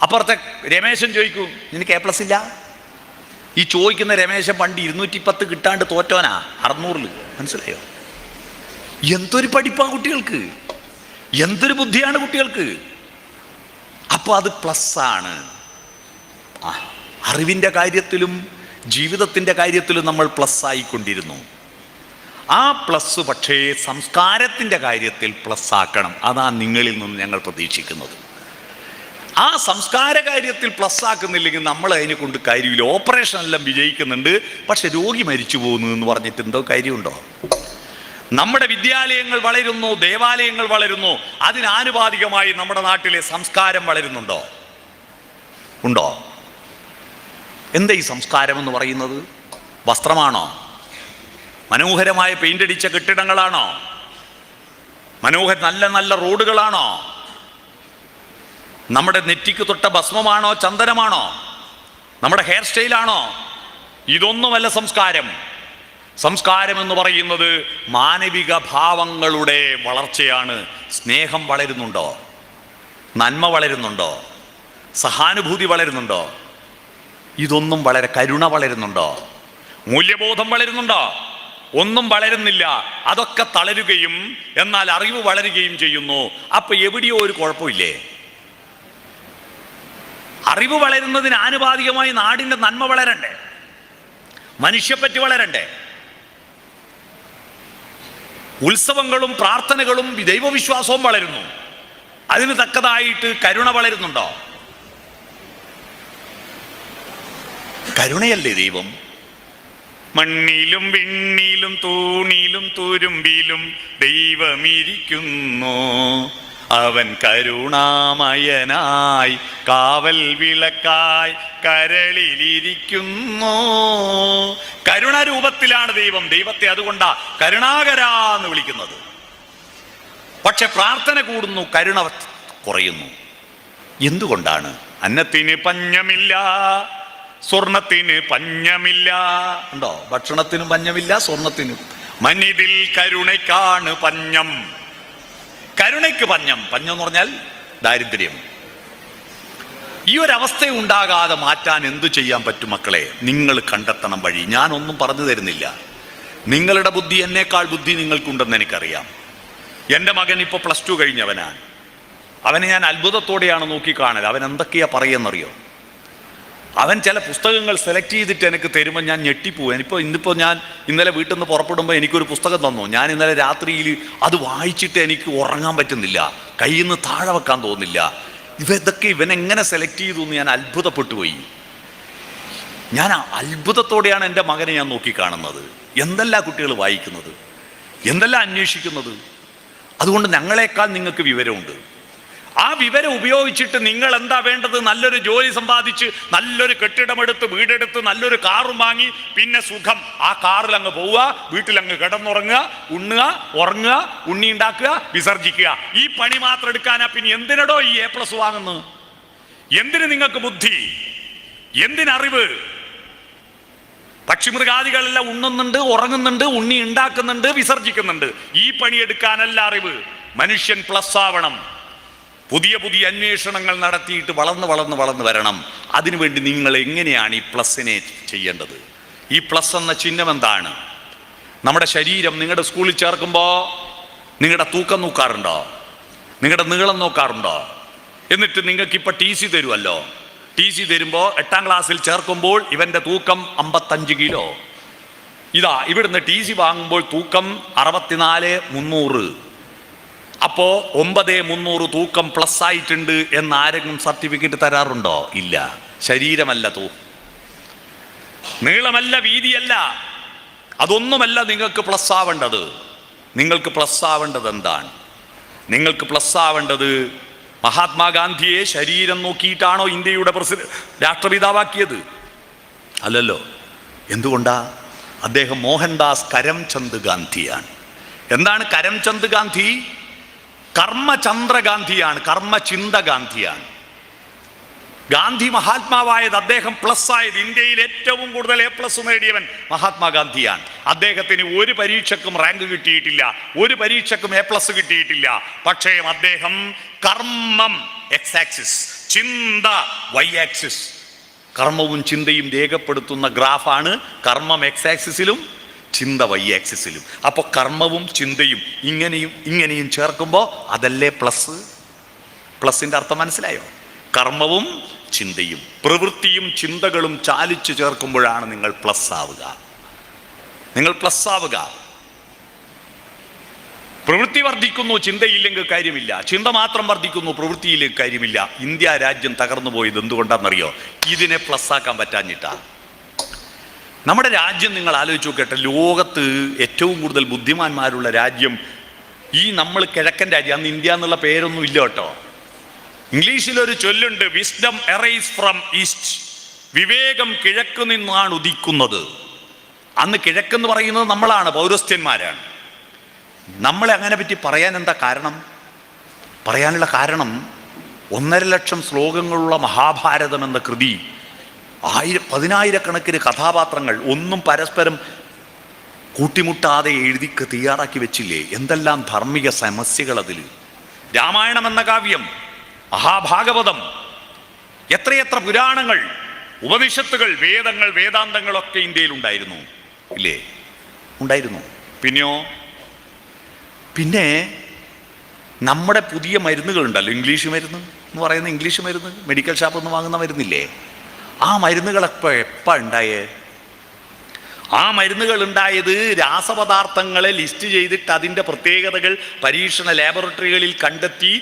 അപ്പുറത്തെ രമേശൻ ചോദിക്കൂ, നിനക്ക് A+ ഇല്ല? ഈ ചോദിക്കുന്ന രമേശൻ പണ്ട് 210 കിട്ടാണ്ട് തോറ്റോനാ 600-ൽ. മനസ്സിലായോ? എന്തൊരു പഠിപ്പാ കുട്ടികൾക്ക്, എന്തൊരു ബുദ്ധിയാണ് കുട്ടികൾക്ക്. അപ്പോൾ അത് പ്ലസ്സാണ്. അറിവിൻ്റെ കാര്യത്തിലും ജീവിതത്തിൻ്റെ കാര്യത്തിലും നമ്മൾ പ്ലസ് ആയിക്കൊണ്ടിരുന്നു. ആ പ്ലസ് പക്ഷേ സംസ്കാരത്തിൻ്റെ കാര്യത്തിൽ പ്ലസ് ആക്കണം. അതാണ് നിങ്ങളിൽ നിന്ന് ഞങ്ങൾ പ്രതീക്ഷിക്കുന്നത്. ആ സംസ്കാര കാര്യത്തിൽ പ്ലസ് ആക്കുന്നില്ലെങ്കിൽ നമ്മൾ അതിനെ കൊണ്ട് കാര്യമില്ല. ഓപ്പറേഷൻ എല്ലാം വിജയിക്കുന്നുണ്ട്, പക്ഷെ രോഗി മരിച്ചു പോകുന്നു എന്ന് പറഞ്ഞിട്ട് എന്തോ കാര്യമുണ്ടോ? നമ്മുടെ വിദ്യാലയങ്ങൾ വളരുന്നു, ദേവാലയങ്ങൾ വളരുന്നു, അതിനാനുപാതികമായി നമ്മുടെ നാട്ടിലെ സംസ്കാരം വളരുന്നുണ്ടോ? ഉണ്ടോ? എന്താ ഈ സംസ്കാരം എന്ന് പറയുന്നത്? വസ്ത്രമാണോ? മനോഹരമായ പെയിന്റ് അടിച്ച കെട്ടിടങ്ങളാണോ? നല്ല നല്ല റോഡുകളാണോ? നമ്മുടെ നെറ്റിക്ക് തൊട്ട ഭസ്മമാണോ? ചന്ദനമാണോ? നമ്മുടെ ഹെയർ സ്റ്റൈലാണോ? ഇതൊന്നുമല്ല സംസ്കാരം. സംസ്കാരം എന്ന് പറയുന്നത് മാനവിക ഭാവങ്ങളുടെ വളർച്ചയാണ്. സ്നേഹം വളരുന്നുണ്ടോ? നന്മ വളരുന്നുണ്ടോ? സഹാനുഭൂതി വളരുന്നുണ്ടോ? ഇതൊന്നും കരുണ വളരുന്നുണ്ടോ? മൂല്യബോധം വളരുന്നുണ്ടോ? ഒന്നും വളരുന്നില്ല. അതൊക്കെ തളരുകയും എന്നാൽ അറിവ് വളരുകയും ചെയ്യുന്നു. അപ്പൊ എവിടെയോ ഒരു കുഴപ്പമില്ലേ? അറിവ് വളരുന്നതിന് ആനുപാതികമായി നാടിൻ്റെ നന്മ വളരണ്ടേ? മനുഷ്യപ്പറ്റി വളരണ്ടേ? ഉത്സവങ്ങളും പ്രാർത്ഥനകളും ദൈവവിശ്വാസവും വളരുന്നു. അതിന് തക്കതായിട്ട് കരുണ വളരുന്നുണ്ടോ? കരുണയല്ലേ ദൈവം? മണ്ണിലും വിണ്ണിലും തൂണിലും തുരുമ്പിലും ദൈവമിരിക്കുന്നു, അവൻ കരുണാമയനായി കാവൽ വിളക്കായി കരളിലിരിക്കുന്നു. കരുണാരൂപത്തിലാണ് ദൈവം. ദൈവത്തെ അതുകൊണ്ടാ കരുണാകരാ എന്ന് വിളിക്കുന്നത്. പക്ഷെ പ്രാർത്ഥന കൂടുന്നു, കരുണ കുറയുന്നു. എന്തുകൊണ്ടാണ്? അന്നത്തിന് പഞ്ഞമില്ല, സ്വർണത്തിന് പഞ്ഞമില്ല. ഉണ്ടോ? ഭക്ഷണത്തിനും പഞ്ഞമില്ല, സ്വർണത്തിനും. മന്നിതിൽ കരുണയ്ക്കാണ് പഞ്ഞം. കരുണയ്ക്ക് പഞ്ഞം. പഞ്ഞം എന്ന് പറഞ്ഞാൽ ദാരിദ്ര്യം. ഈ ഒരവസ്ഥ ഉണ്ടാകാതെ മാറ്റാൻ എന്തു ചെയ്യാൻ പറ്റും മക്കളെ? നിങ്ങൾ കണ്ടെത്തണം വഴി. ഞാനൊന്നും പറഞ്ഞു തരുന്നില്ല. നിങ്ങളുടെ ബുദ്ധി എന്നേക്കാൾ ബുദ്ധി നിങ്ങൾക്കുണ്ടെന്ന് എനിക്കറിയാം. എൻ്റെ മകൻ ഇപ്പോൾ +2 കഴിഞ്ഞവനാണ്. അവനെ ഞാൻ അത്ഭുതത്തോടെയാണ് നോക്കിക്കാണൽ. അവൻ എന്തൊക്കെയാ പറയുന്നറിയോ? അവൻ ചില പുസ്തകങ്ങൾ സെലക്ട് ചെയ്തിട്ട് എനിക്ക് തരുമ്പോൾ ഞാൻ ഞെട്ടിപ്പോവും. ഇന്നിപ്പോൾ ഞാൻ ഇന്നലെ വീട്ടിൽ നിന്ന് പുറപ്പെടുമ്പോൾ എനിക്കൊരു പുസ്തകം തന്നു. ഞാൻ ഇന്നലെ രാത്രിയിൽ അത് വായിച്ചിട്ട് എനിക്ക് ഉറങ്ങാൻ പറ്റുന്നില്ല, കയ്യിൽ നിന്ന് താഴെ വെക്കാൻ തോന്നുന്നില്ല. ഇവനെങ്ങനെ സെലക്ട് ചെയ്തു എന്ന് ഞാൻ അത്ഭുതപ്പെട്ടു പോയി. ഞാൻ അത്ഭുതത്തോടെയാണ് എൻ്റെ മകനെ ഞാൻ നോക്കിക്കാണുന്നത്. എന്തെല്ലാം കുട്ടികൾ വായിക്കുന്നത്, എന്തെല്ലാം അന്വേഷിക്കുന്നത്. അതുകൊണ്ട് ഞങ്ങളെക്കാൾ നിങ്ങൾക്ക് വിവരമുണ്ട്. ആ വിവരം ഉപയോഗിച്ചിട്ട് നിങ്ങൾ എന്താ വേണ്ടത്? നല്ലൊരു ജോലി സമ്പാദിച്ച് നല്ലൊരു കെട്ടിടമെടുത്ത് വീടെടുത്ത് നല്ലൊരു കാറും വാങ്ങി പിന്നെ സുഖം ആ കാറിൽ അങ്ങ് പോവുക, വീട്ടിലങ്ങ് കിടന്നുറങ്ങുക, ഉണ്ണുക, ഉറങ്ങുക, ഉണ്ണി ഉണ്ടാക്കുക, വിസർജിക്കുക. ഈ പണി മാത്രം എടുക്കാനാ. പിന്നെ എന്തിനടോ ഈ A+ വാങ്ങുന്നു? എന്തിന് നിങ്ങൾക്ക് ബുദ്ധി? എന്തിനറിവ്? പക്ഷിമൃഗാദികളെല്ലാം ഉണ്ണുന്നുണ്ട്, ഉറങ്ങുന്നുണ്ട്, ഉണ്ണി ഉണ്ടാക്കുന്നുണ്ട്, വിസർജിക്കുന്നുണ്ട്. ഈ പണിയെടുക്കാനല്ല അറിവ്. മനുഷ്യൻ പ്ലസ് ആവണം. പുതിയ പുതിയ അന്വേഷണങ്ങൾ നടത്തിയിട്ട് വളർന്ന് വരണം. അതിനുവേണ്ടി നിങ്ങൾ എങ്ങനെയാണ് ഈ പ്ലസിനെ ചെയ്യേണ്ടത്? ഈ പ്ലസ് എന്ന ചിഹ്നം എന്താണ്? നമ്മുടെ ശരീരം നിങ്ങളുടെ സ്കൂളിൽ ചേർക്കുമ്പോൾ നിങ്ങളുടെ തൂക്കം നോക്കാറുണ്ടോ? നിങ്ങളുടെ നീളം നോക്കാറുണ്ടോ? എന്നിട്ട് നിങ്ങൾക്ക് ഇപ്പം TC തരുമല്ലോ. TC തരുമ്പോൾ 8ാം ക്ലാസ്സിൽ ചേർക്കുമ്പോൾ ഇവൻ്റെ തൂക്കം 55 കിലോ. ഇതാ ഇവിടുന്ന് TC വാങ്ങുമ്പോൾ തൂക്കം 64,300. അപ്പോ 9,300 തൂക്കം പ്ലസ് ആയിട്ടുണ്ട് എന്ന് ആരെങ്കിലും സർട്ടിഫിക്കറ്റ് തരാറുണ്ടോ? ഇല്ല. ശരീരമല്ല നീളമല്ല, വീതിയല്ല, അതൊന്നുമല്ല നിങ്ങൾക്ക് പ്ലസ് ആവേണ്ടത്. നിങ്ങൾക്ക് പ്ലസ് ആവേണ്ടത് എന്താണ്? നിങ്ങൾക്ക് പ്ലസ് ആവേണ്ടത് മഹാത്മാഗാന്ധിയെ ശരീരം നോക്കിയിട്ടാണോ ഇന്ത്യയുടെ രാഷ്ട്രപിതാവാക്കിയത്? അല്ലല്ലോ. എന്തുകൊണ്ടാ? അദ്ദേഹം മോഹൻദാസ് കരംചന്ദ് ഗാന്ധിയാണ്. എന്താണ് കരംചന്ദ് ഗാന്ധി? കർമ്മചന്ദ്ര ഗാന്ധിയാണ്, കർമ്മചിന്ത ഗാന്ധിയാണ്. ഗാന്ധി മഹാത്മാവായത്, അദ്ദേഹം പ്ലസ് ആയത്, ഇന്ത്യയിൽ ഏറ്റവും കൂടുതൽ A+ നേടിയവൻ മഹാത്മാഗാന്ധിയാണ്. അദ്ദേഹത്തിന് ഒരു പരീക്ഷക്കും റാങ്ക് കിട്ടിയിട്ടില്ല, ഒരു പരീക്ഷക്കും A+ കിട്ടിയിട്ടില്ല. പക്ഷേ അദ്ദേഹം കർമ്മം X ആക്സിസ്, ചിന്ത Y ആക്സിസ്, കർമ്മവും ചിന്തയും രേഖപ്പെടുത്തുന്ന ഗ്രാഫാണ് കർമ്മം X ആക്സിസിലും ചിന്ത Y ആക്സിസിലും. അപ്പോൾ കർമ്മവും ചിന്തയും ഇങ്ങനെയും ചേർക്കുമ്പോൾ അതല്ലേ പ്ലസ്? പ്ലസിന്റെ അർത്ഥം മനസ്സിലായോ? കർമ്മവും ചിന്തയും പ്രവൃത്തിയും ചിന്തകളും ചാലിച്ചു ചേർക്കുമ്പോഴാണ് നിങ്ങൾ പ്ലസ് ആവുക. നിങ്ങൾ പ്ലസ് ആവുക. പ്രവൃത്തി വർദ്ധിക്കുന്നു, ചിന്തയില്ലെങ്കിൽ കാര്യമില്ല. ചിന്ത മാത്രം വർദ്ധിക്കുന്നു, പ്രവൃത്തിയില്ലെങ്കിൽ കാര്യമില്ല. ഇന്ത്യ രാജ്യം തകർന്നു പോയത് എന്തുകൊണ്ടാണെന്നറിയോ? ഇതിനെ പ്ലസ് ആക്കാൻ പറ്റാഞ്ഞിട്ടാ. നമ്മുടെ രാജ്യം നിങ്ങൾ ആലോചിച്ച് നോക്കട്ടെ. ലോകത്ത് ഏറ്റവും കൂടുതൽ ബുദ്ധിമാന്മാരുള്ള രാജ്യം ഈ നമ്മൾ കിഴക്കൻ രാജ്യം. അന്ന് ഇന്ത്യ എന്നുള്ള പേരൊന്നും ഇല്ല കേട്ടോ. ഇംഗ്ലീഷിലൊരു ചൊല്ലുണ്ട്, വിസ്ഡം എറൈസ് ഫ്രം ഈസ്റ്റ്. വിവേകം കിഴക്ക് നിന്നാണ് ഉദിക്കുന്നത്. അന്ന് കിഴക്കെന്ന് പറയുന്നത് നമ്മളാണ്, പൗരസ്ത്യന്മാരാണ്. നമ്മളെ അങ്ങനെ പറ്റി പറയാൻ എന്താ കാരണം? പറയാനുള്ള കാരണം 1.5 ലക്ഷം ശ്ലോകങ്ങളുള്ള മഹാഭാരതം എന്ന കൃതി, 10,000-കണക്കിന് കഥാപാത്രങ്ങൾ, ഒന്നും പരസ്പരം കൂട്ടിമുട്ടാതെ എഴുതി തയ്യാറാക്കി വെച്ചില്ലേ? എന്തെല്ലാം ധാർമ്മിക സമസ്യകൾ അതിൽ. രാമായണം എന്ന കാവ്യം, മഹാഭാഗവതം, എത്രയെത്ര പുരാണങ്ങൾ, ഉപനിഷത്തുകൾ, വേദങ്ങൾ, വേദാന്തങ്ങളൊക്കെ ഇന്ത്യയിൽ ഉണ്ടായിരുന്നു ഇല്ലേ? ഉണ്ടായിരുന്നു. പിന്നെ നമ്മുടെ പുതിയ മരുന്നുകളുണ്ടല്ലോ, ഇംഗ്ലീഷ് മരുന്ന് എന്ന് പറയുന്ന ഇംഗ്ലീഷ് മരുന്ന്, മെഡിക്കൽ ഷാപ്പിൽ നിന്ന് വാങ്ങുന്ന മരുന്നില്ലേ? ആ മരുന്നുകളൊക്കെ എപ്പോൾ ഉണ്ടായേ? ആ മരുന്നുകൾ ഉണ്ടായത് രാസപദാർത്ഥങ്ങളെ ലിസ്റ്റ് ചെയ്തിട്ട് അതിൻ്റെ പ്രത്യേകതകൾ പരീക്ഷണ ലാബോറട്ടറികളിൽ കണ്ടെത്തി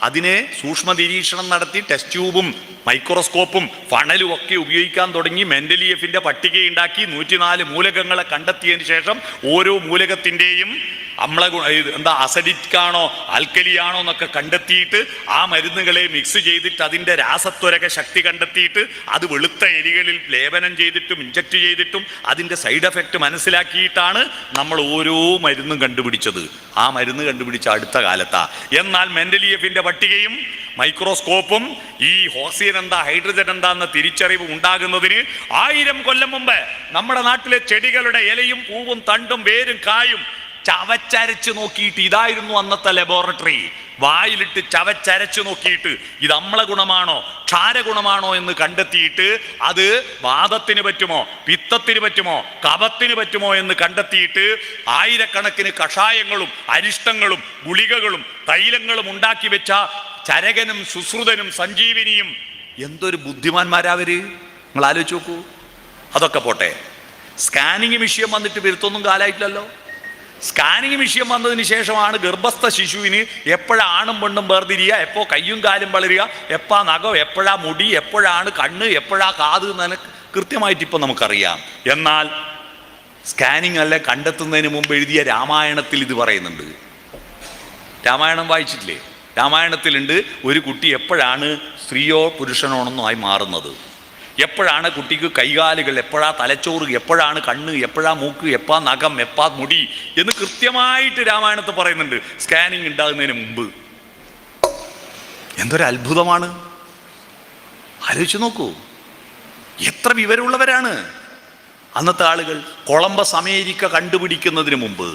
അതിനെ സൂക്ഷ്മ നിരീക്ഷണം നടത്തി ടെസ്റ്റ് ട്യൂബും മൈക്രോസ്കോപ്പും ഫണലും ഒക്കെ ഉപയോഗിക്കാൻ തുടങ്ങി. മെൻഡലിയഫിൻ്റെ പട്ടികയുണ്ടാക്കി 104 മൂലകങ്ങളെ കണ്ടെത്തിയതിന് ശേഷം ഓരോ മൂലകത്തിൻ്റെയും അസഡിക്കാണോ ആൽക്കലിയാണോ എന്നൊക്കെ കണ്ടെത്തിയിട്ട് ആ മരുന്നുകളെ മിക്സ് ചെയ്തിട്ട് അതിൻ്റെ രാസത്വരക ശക്തി കണ്ടെത്തിയിട്ട് അത് വെളുത്ത എലികളിൽ ലേപനം ചെയ്തിട്ടും ഇഞ്ചക്ട് ചെയ്തിട്ടും അതിൻ്റെ സൈഡ് എഫക്റ്റ് മനസ്സിലാക്കിയിട്ടാണ് നമ്മൾ ഓരോ മരുന്നും കണ്ടുപിടിച്ചത്. ആ മരുന്ന് കണ്ടുപിടിച്ച അടുത്ത കാലത്താ. എന്നാൽ മെൻഡലിയഫിൻ്റെ പട്ടികയും മൈക്രോസ്കോപ്പും ഈ ഓക്സിജൻ എന്താ ഹൈഡ്രജൻ എന്താ എന്ന തിരിച്ചറിവ് ഉണ്ടാകുന്നതിന് 1000 കൊല്ലം മുമ്പ് നമ്മുടെ നാട്ടിലെ ചെടികളുടെ ഇലയും പൂവും തണ്ടും വേരും കായും ചവച്ചരച്ച് നോക്കിയിട്ട്, ഇതായിരുന്നു അന്നത്തെ ലബോറട്ടറി, വായിലിട്ട് ചവച്ചരച്ച് നോക്കിയിട്ട് ഇത് അമ്ല ഗുണമാണോ ക്ഷാരഗുണമാണോ എന്ന് കണ്ടെത്തിയിട്ട് അത് വാദത്തിന് പറ്റുമോ, പിത്തത്തിന് പറ്റുമോ, കഫത്തിന് പറ്റുമോ എന്ന് കണ്ടെത്തിയിട്ട് 1000-കണക്കിന് കഷായങ്ങളും അരിഷ്ടങ്ങളും ഗുളികകളും തൈലങ്ങളും ഉണ്ടാക്കി വെച്ച ചരകനും സുശ്രുതനും സഞ്ജീവിനിയും. എന്തൊരു ബുദ്ധിമാന്മാരാവര്, നിങ്ങൾ ആലോചിച്ച് നോക്കൂ. അതൊക്കെ പോട്ടെ, സ്കാനിങ് വിഷയം വന്നിട്ട് വരുത്തൊന്നും കാലമായിട്ടില്ലല്ലോ. സ്കാനിങ് വിഷയം വന്നതിന് ശേഷമാണ് ഗർഭസ്ഥ ശിശുവിന് എപ്പോഴാണും പെണ്ണും വേർതിരിയുക, എപ്പോൾ കയ്യും കാലും വളരുക, എപ്പോഴാ നഖം, എപ്പോഴാ മുടി, എപ്പോഴാണ് കണ്ണ്, എപ്പോഴാ കാത് എന്ന് കൃത്യമായിട്ട് ഇപ്പം നമുക്കറിയാം. എന്നാൽ സ്കാനിങ് അല്ല കണ്ടെത്തുന്നതിന് മുമ്പ് എഴുതിയ രാമായണത്തിൽ ഇത് പറയുന്നുണ്ട്. രാമായണം വായിച്ചിട്ടില്ലേ? രാമായണത്തിലുണ്ട് ഒരു കുട്ടി എപ്പോഴാണ് സ്ത്രീയോ പുരുഷനോണെന്നായി മാറുന്നത്, എപ്പോഴാണ് കുട്ടിക്ക് കൈകാലുകൾ, എപ്പോഴാ തലച്ചോറ്, എപ്പോഴാണ് കണ്ണ്, എപ്പോഴാ മൂക്ക്, എപ്പാ നഖം, എപ്പാ മുടി എന്ന് കൃത്യമായിട്ട് രാമായണത്തിൽ പറയുന്നുണ്ട് സ്കാനിങ് ഉണ്ടാകുന്നതിന് മുമ്പ്. എന്തൊരു അത്ഭുതമാണ്, ആലോചിച്ച് നോക്കൂ. എത്ര വിവരമുള്ളവരാണ് അന്നത്തെ ആളുകൾ. കൊളംബസ് അമേരിക്ക കണ്ടുപിടിക്കുന്നതിന് മുമ്പ്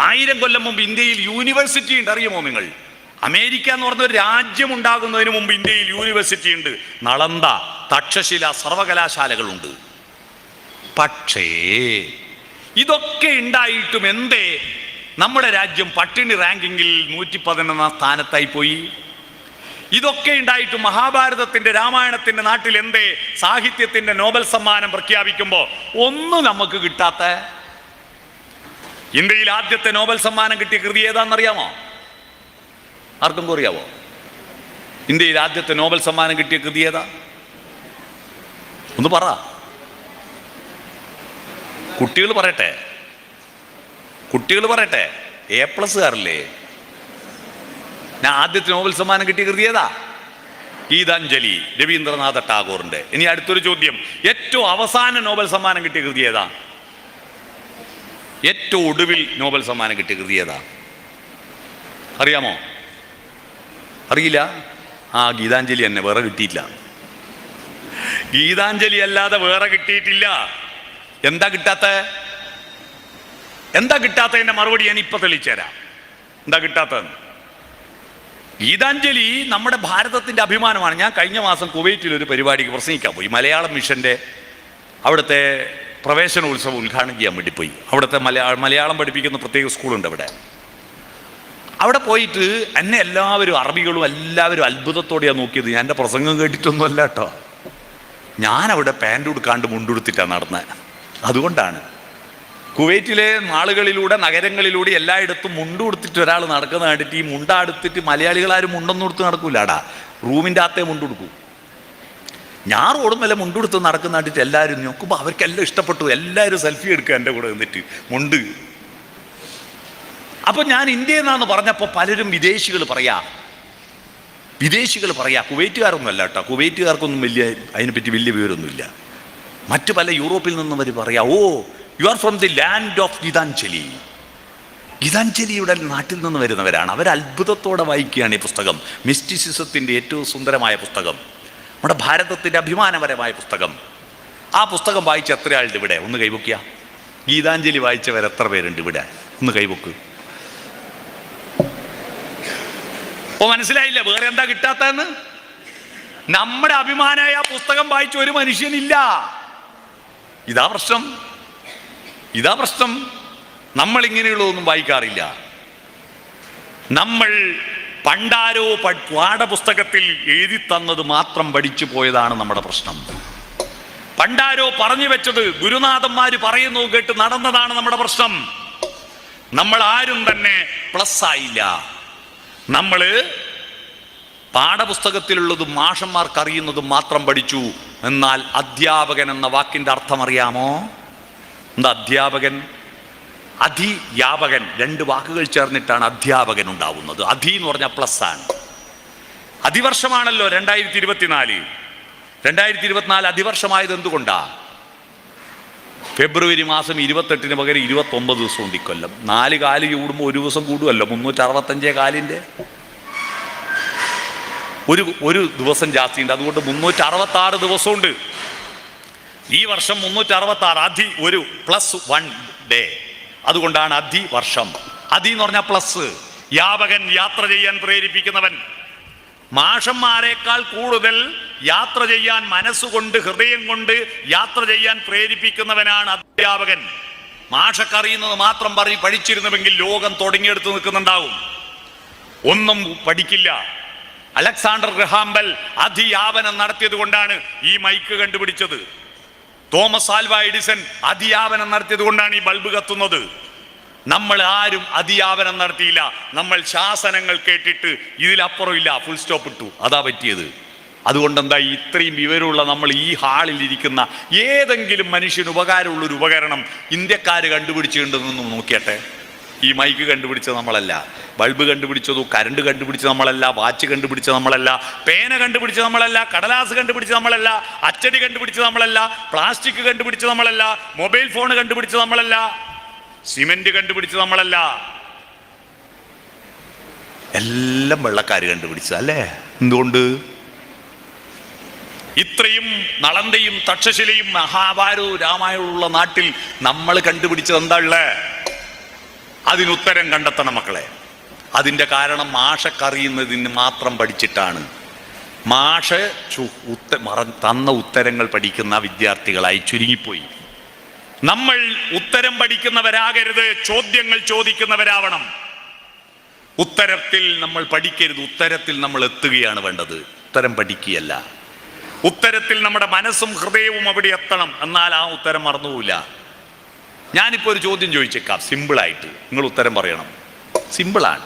1000 കൊല്ലം മുമ്പ് ഇന്ത്യയിൽ യൂണിവേഴ്സിറ്റി ഉണ്ട്, അറിയുമോ നിങ്ങൾ? അമേരിക്ക എന്ന് പറഞ്ഞ ഒരു രാജ്യം ഉണ്ടാകുന്നതിന് മുമ്പ് ഇന്ത്യയിൽ യൂണിവേഴ്സിറ്റി ഉണ്ട്. നളന്ദ, തക്ഷശില സർവകലാശാലകളുണ്ട്. പക്ഷേ ഇതൊക്കെ ഉണ്ടായിട്ടും എന്തേ നമ്മുടെ രാജ്യം പട്ടിണി റാങ്കിങ്ങിൽ 111 സ്ഥാനത്തായി പോയി? ഇതൊക്കെ ഉണ്ടായിട്ടും മഹാഭാരതത്തിന്റെ രാമായണത്തിന്റെ നാട്ടിൽ എന്തേ സാഹിത്യത്തിന്റെ നോബൽ സമ്മാനം പ്രഖ്യാപിക്കുമ്പോൾ ഒന്നും നമുക്ക് കിട്ടാത്ത? ഇന്ത്യയിൽ ആദ്യത്തെ നോബൽ സമ്മാനം കിട്ടിയ കൃതി ഏതാണെന്നറിയാമോ? ആർക്കും അറിയാവോ? ഇന്ത്യയിൽ ആദ്യത്തെ നോബൽ സമ്മാനം കിട്ടിയ കൃതി ഏതാ? ഒന്ന് പറ. കുട്ടികൾ പറയട്ടെ, കുട്ടികൾ പറയട്ടെ. A+കാരല്ലേ? ഞാൻ ആദ്യത്തെ നോബൽ സമ്മാനം കിട്ടിയ കൃതി ഏതാ? ഗീതാഞ്ജലി, രവീന്ദ്രനാഥ ടാഗോറിന്റെ. ഇനി അടുത്തൊരു ചോദ്യം, ഏറ്റവും അവസാന നോബൽ സമ്മാനം കിട്ടിയ കൃതി ഏതാ? ഏറ്റവും ഒടുവിൽ നോബൽ സമ്മാനം കിട്ടിയ കൃതി ഏതാ? അറിയാമോ? അറിയില്ല? ഗീതാഞ്ജലി തന്നെ, വേറെ കിട്ടിയില്ല. ഗീതാഞ്ജലി അല്ലാതെ വേറെ കിട്ടിയിട്ടില്ല. എന്താ കിട്ടാത്ത? എന്താ കിട്ടാത്തതിന്റെ മറുപടി ഞാൻ ഇപ്പൊ തെളിച്ചുതരാം. എന്താ കിട്ടാത്തതെന്ന്. ഗീതാഞ്ജലി നമ്മുടെ ഭാരതത്തിന്റെ അഭിമാനമാണ്. ഞാൻ കഴിഞ്ഞ മാസം കുവൈറ്റിൽ ഒരു പരിപാടിക്ക് പ്രസംഗിക്കാൻ പോയി. മലയാളം മിഷന്റെ അവിടുത്തെ പ്രവേശനോത്സവം ഉദ്ഘാടനം ചെയ്യാൻ വേണ്ടി പോയി. അവിടുത്തെ മലയാളം പഠിപ്പിക്കുന്ന പ്രത്യേക സ്കൂളുണ്ട് അവിടെ. അവിടെ പോയിട്ട് എന്നെ എല്ലാവരും, അറബികളും എല്ലാവരും അത്ഭുതത്തോടെയാണ് നോക്കിയത്. ഞാൻ എൻ്റെ പ്രസംഗം കേട്ടിട്ടൊന്നുമല്ല കേട്ടോ. ഞാനവിടെ പാൻറ് ഉടുക്കാണ്ട് മുണ്ടുടുത്തിട്ടാണ് നടന്നത്. അതുകൊണ്ടാണ് കുവൈറ്റിലെ നാളുകളിലൂടെ, നഗരങ്ങളിലൂടെ എല്ലായിടത്തും മുണ്ടുടുത്തിട്ട് ഒരാൾ നടക്കുന്ന കണ്ടിട്ട് ഈ മുണ്ടാടുത്തിട്ട് മലയാളികളാരും മുണ്ടൊന്നും കൊടുത്ത് നടക്കൂലാടാ. റൂമിൻ്റെ അകത്തേ മുണ്ടുടുക്കൂ. ഞാൻ റോഡും വല്ല മുണ്ടുടുത്ത് നടക്കുന്ന കണ്ടിട്ട് എല്ലാവരും നോക്കുമ്പോൾ അവർക്കെല്ലാം ഇഷ്ടപ്പെട്ടു. എല്ലാവരും സെൽഫി എടുക്കുക എൻ്റെ കൂടെ നിന്നിട്ട് മുണ്ട്. അപ്പൊ ഞാൻ ഇന്ത്യയിൽ നിന്നാന്ന് പറഞ്ഞപ്പോൾ പലരും വിദേശികൾ പറയാ, കുവൈറ്റുകാരൊന്നും അല്ല കേട്ടോ. കുവൈറ്റുകാർക്കൊന്നും അതിനെപ്പറ്റി വലിയ വിവരമൊന്നുമില്ല. മറ്റു പല യൂറോപ്പിൽ നിന്നും അവർ പറയാ, oh you are from the land of Gitanjali. ഗീതാഞ്ജലിയുടെ നാട്ടിൽ നിന്ന് വരുന്നവരാണ്. അവർ അത്ഭുതത്തോടെ വായിക്കുകയാണ് ഈ പുസ്തകം. മിസ്റ്റിസിസത്തിൻ്റെ ഏറ്റവും സുന്ദരമായ പുസ്തകം, നമ്മുടെ ഭാരതത്തിൻ്റെ അഭിമാനപരമായ പുസ്തകം. ആ പുസ്തകം വായിച്ച എത്ര ആളുണ്ട് ഇവിടെ? ഒന്ന് കൈവക്കുക. ഗീതാഞ്ജലി വായിച്ചവർ എത്ര പേരുണ്ട് ഇവിടെ? ഒന്ന് കൈവക്ക്. മനസ്സിലായില്ല വേറെ എന്താ കിട്ടാത്തതെന്ന്? നമ്മുടെ അഭിമാനമായ പുസ്തകം വായിച്ച ഒരു മനുഷ്യനില്ല. ഇതാ പ്രശ്നം. നമ്മൾ ഇങ്ങനെയുള്ളതൊന്നും വായിക്കാറില്ല. നമ്മൾ പണ്ടാരോ പാഠപുസ്തകത്തിൽ എഴുതി തന്നത് മാത്രം പഠിച്ചു പോയതാണ് നമ്മുടെ പ്രശ്നം. പണ്ടാരോ പറഞ്ഞു വെച്ചത്, ഗുരുനാഥന്മാര് പറയുന്നു കേട്ട് നടന്നതാണ് നമ്മുടെ പ്രശ്നം. നമ്മൾ ആരും തന്നെ പ്ലസ് ആയില്ല. നമ്മള് പാഠപുസ്തകത്തിലുള്ളതും മാഷന്മാർക്ക് അറിയുന്നതും മാത്രം പഠിച്ചു. എന്നാൽ അധ്യാപകൻ എന്ന വാക്കിന്റെ അർത്ഥം അറിയാമോ? എന്താ അധ്യാപകൻ? അധിയാപകൻ, 2 വാക്കുകൾ ചേർന്നിട്ടാണ് അധ്യാപകൻ ഉണ്ടാവുന്നത്. അധി എന്ന് പറഞ്ഞാൽ പ്ലസ് ആണ്. അതിവർഷമാണല്ലോ 2024. 2024 അതിവർഷമായത് എന്തുകൊണ്ടാ? ഫെബ്രുവരി മാസം 28-ന് പകരം 29 ദിവസം ഉണ്ട് ഇക്കൊല്ലം. 4 കാല് കൂടുമ്പോൾ 1 ദിവസം കൂടുമല്ലോ. 365 കാലിൻ്റെ ഒരു ദിവസം ജാസ്തിയുണ്ട്. അതുകൊണ്ട് 366 ദിവസമുണ്ട്. ഈ വർഷം 366. അധി ഒരു +1 ഡേ. അതുകൊണ്ടാണ് അധി വർഷം. അധി എന്ന് പറഞ്ഞാൽ പ്ലസ്. യാപകൻ, യാത്ര ചെയ്യാൻ പ്രേരിപ്പിക്കുന്നവൻ. മാഷന്മാരെക്കാൾ കൂടുതൽ യാത്ര ചെയ്യാൻ മനസ്സുകൊണ്ട്, ഹൃദയം കൊണ്ട് യാത്ര ചെയ്യാൻ പ്രേരിപ്പിക്കുന്നവനാണ് അധ്യാപകൻ. മാഷക്കറിയുന്നത് മാത്രം പഠിച്ചിരുന്നുവെങ്കിൽ ലോകം തുടങ്ങിയെടുത്ത് നിൽക്കുന്നുണ്ടാവും. ഒന്നും പഠിക്കില്ല. അലക്സാണ്ടർ ഗ്രഹാം ബെൽ അധിയാപനം നടത്തിയത് കൊണ്ടാണ് ഈ മൈക്ക് കണ്ടുപിടിച്ചത്. തോമസ് ആൽവ എഡിസൺ അധിയാപനം നടത്തിയത് കൊണ്ടാണ് ഈ ബൾബ് കത്തുന്നത്. നമ്മൾ ആരും അധിയാപനം നടത്തിയില്ല. നമ്മൾ ശാസനങ്ങൾ കേട്ടിട്ട് ഇതിലപ്പുറം ഇല്ല, ഫുൾ സ്റ്റോപ്പ് ഇട്ടു. അതാ പറ്റിയത്. അതുകൊണ്ട് എന്താ, ഇത്രയും വിവരമുള്ള നമ്മൾ ഈ ഹാളിൽ ഇരിക്കുന്ന ഏതെങ്കിലും മനുഷ്യന് ഉപകാരമുള്ളൊരു ഉപകരണം ഇന്ത്യക്കാർ കണ്ടുപിടിച്ചിട്ടുണ്ടെന്ന് നോക്കിയട്ടെ. ഈ മൈക്ക് കണ്ടുപിടിച്ചത് നമ്മളല്ല, ബൾബ് കണ്ടുപിടിച്ചതു, കരണ്ട് കണ്ടുപിടിച്ചത് നമ്മളല്ല, വാച്ച് കണ്ടുപിടിച്ചത് നമ്മളല്ല, പേന കണ്ടുപിടിച്ചത് നമ്മളല്ല, കടലാസ് കണ്ടുപിടിച്ചത് നമ്മളല്ല, അച്ചടി കണ്ടുപിടിച്ചത് നമ്മളല്ല, പ്ലാസ്റ്റിക് കണ്ടുപിടിച്ചത് നമ്മളല്ല, മൊബൈൽ ഫോൺ കണ്ടുപിടിച്ചത് നമ്മളല്ല, സിമെന്റ് കണ്ടുപിടിച്ചത് നമ്മളല്ല. എല്ലാം വെള്ളക്കാര് കണ്ടുപിടിച്ചത് അല്ലേ? എന്തുകൊണ്ട്? ഇത്രയും നളന്തയും തക്ഷശിലയും മഹാഭാരതവും രാമായണമുള്ള നാട്ടിൽ നമ്മൾ കണ്ടുപിടിച്ചത് എന്താ ഉള്ളത്? അതിനുത്തരം കണ്ടെത്തണം മക്കളെ. അതിൻ്റെ കാരണം മാഷക്കറിയുന്നതിന് മാത്രം പഠിച്ചിട്ടാണ്. മാഷ് തന്ന ഉത്തരങ്ങൾ പഠിക്കുന്ന വിദ്യാർത്ഥികളായി ചുരുങ്ങിപ്പോയി. നമ്മൾ ഉത്തരം പഠിക്കുന്നവരാകരുത്, ചോദ്യങ്ങൾ ചോദിക്കുന്നവരാവണം. ഉത്തരത്തിൽ നമ്മൾ പഠിക്കരുത്, ഉത്തരത്തിൽ നമ്മൾ എത്തുകയാണ് വേണ്ടത്, ഉത്തരം പഠിക്കുകയല്ല. ഉത്തരത്തിൽ നമ്മുടെ മനസ്സും ഹൃദയവും അവിടെ എത്തണം, എന്നാൽ ആ ഉത്തരം മറന്നുപോവില്ല. ഞാനിപ്പോൾ ഒരു ചോദ്യം ചോദിച്ചേക്കാം, സിമ്പിളായിട്ട് നിങ്ങൾ ഉത്തരം പറയണം. സിമ്പിളാണ്,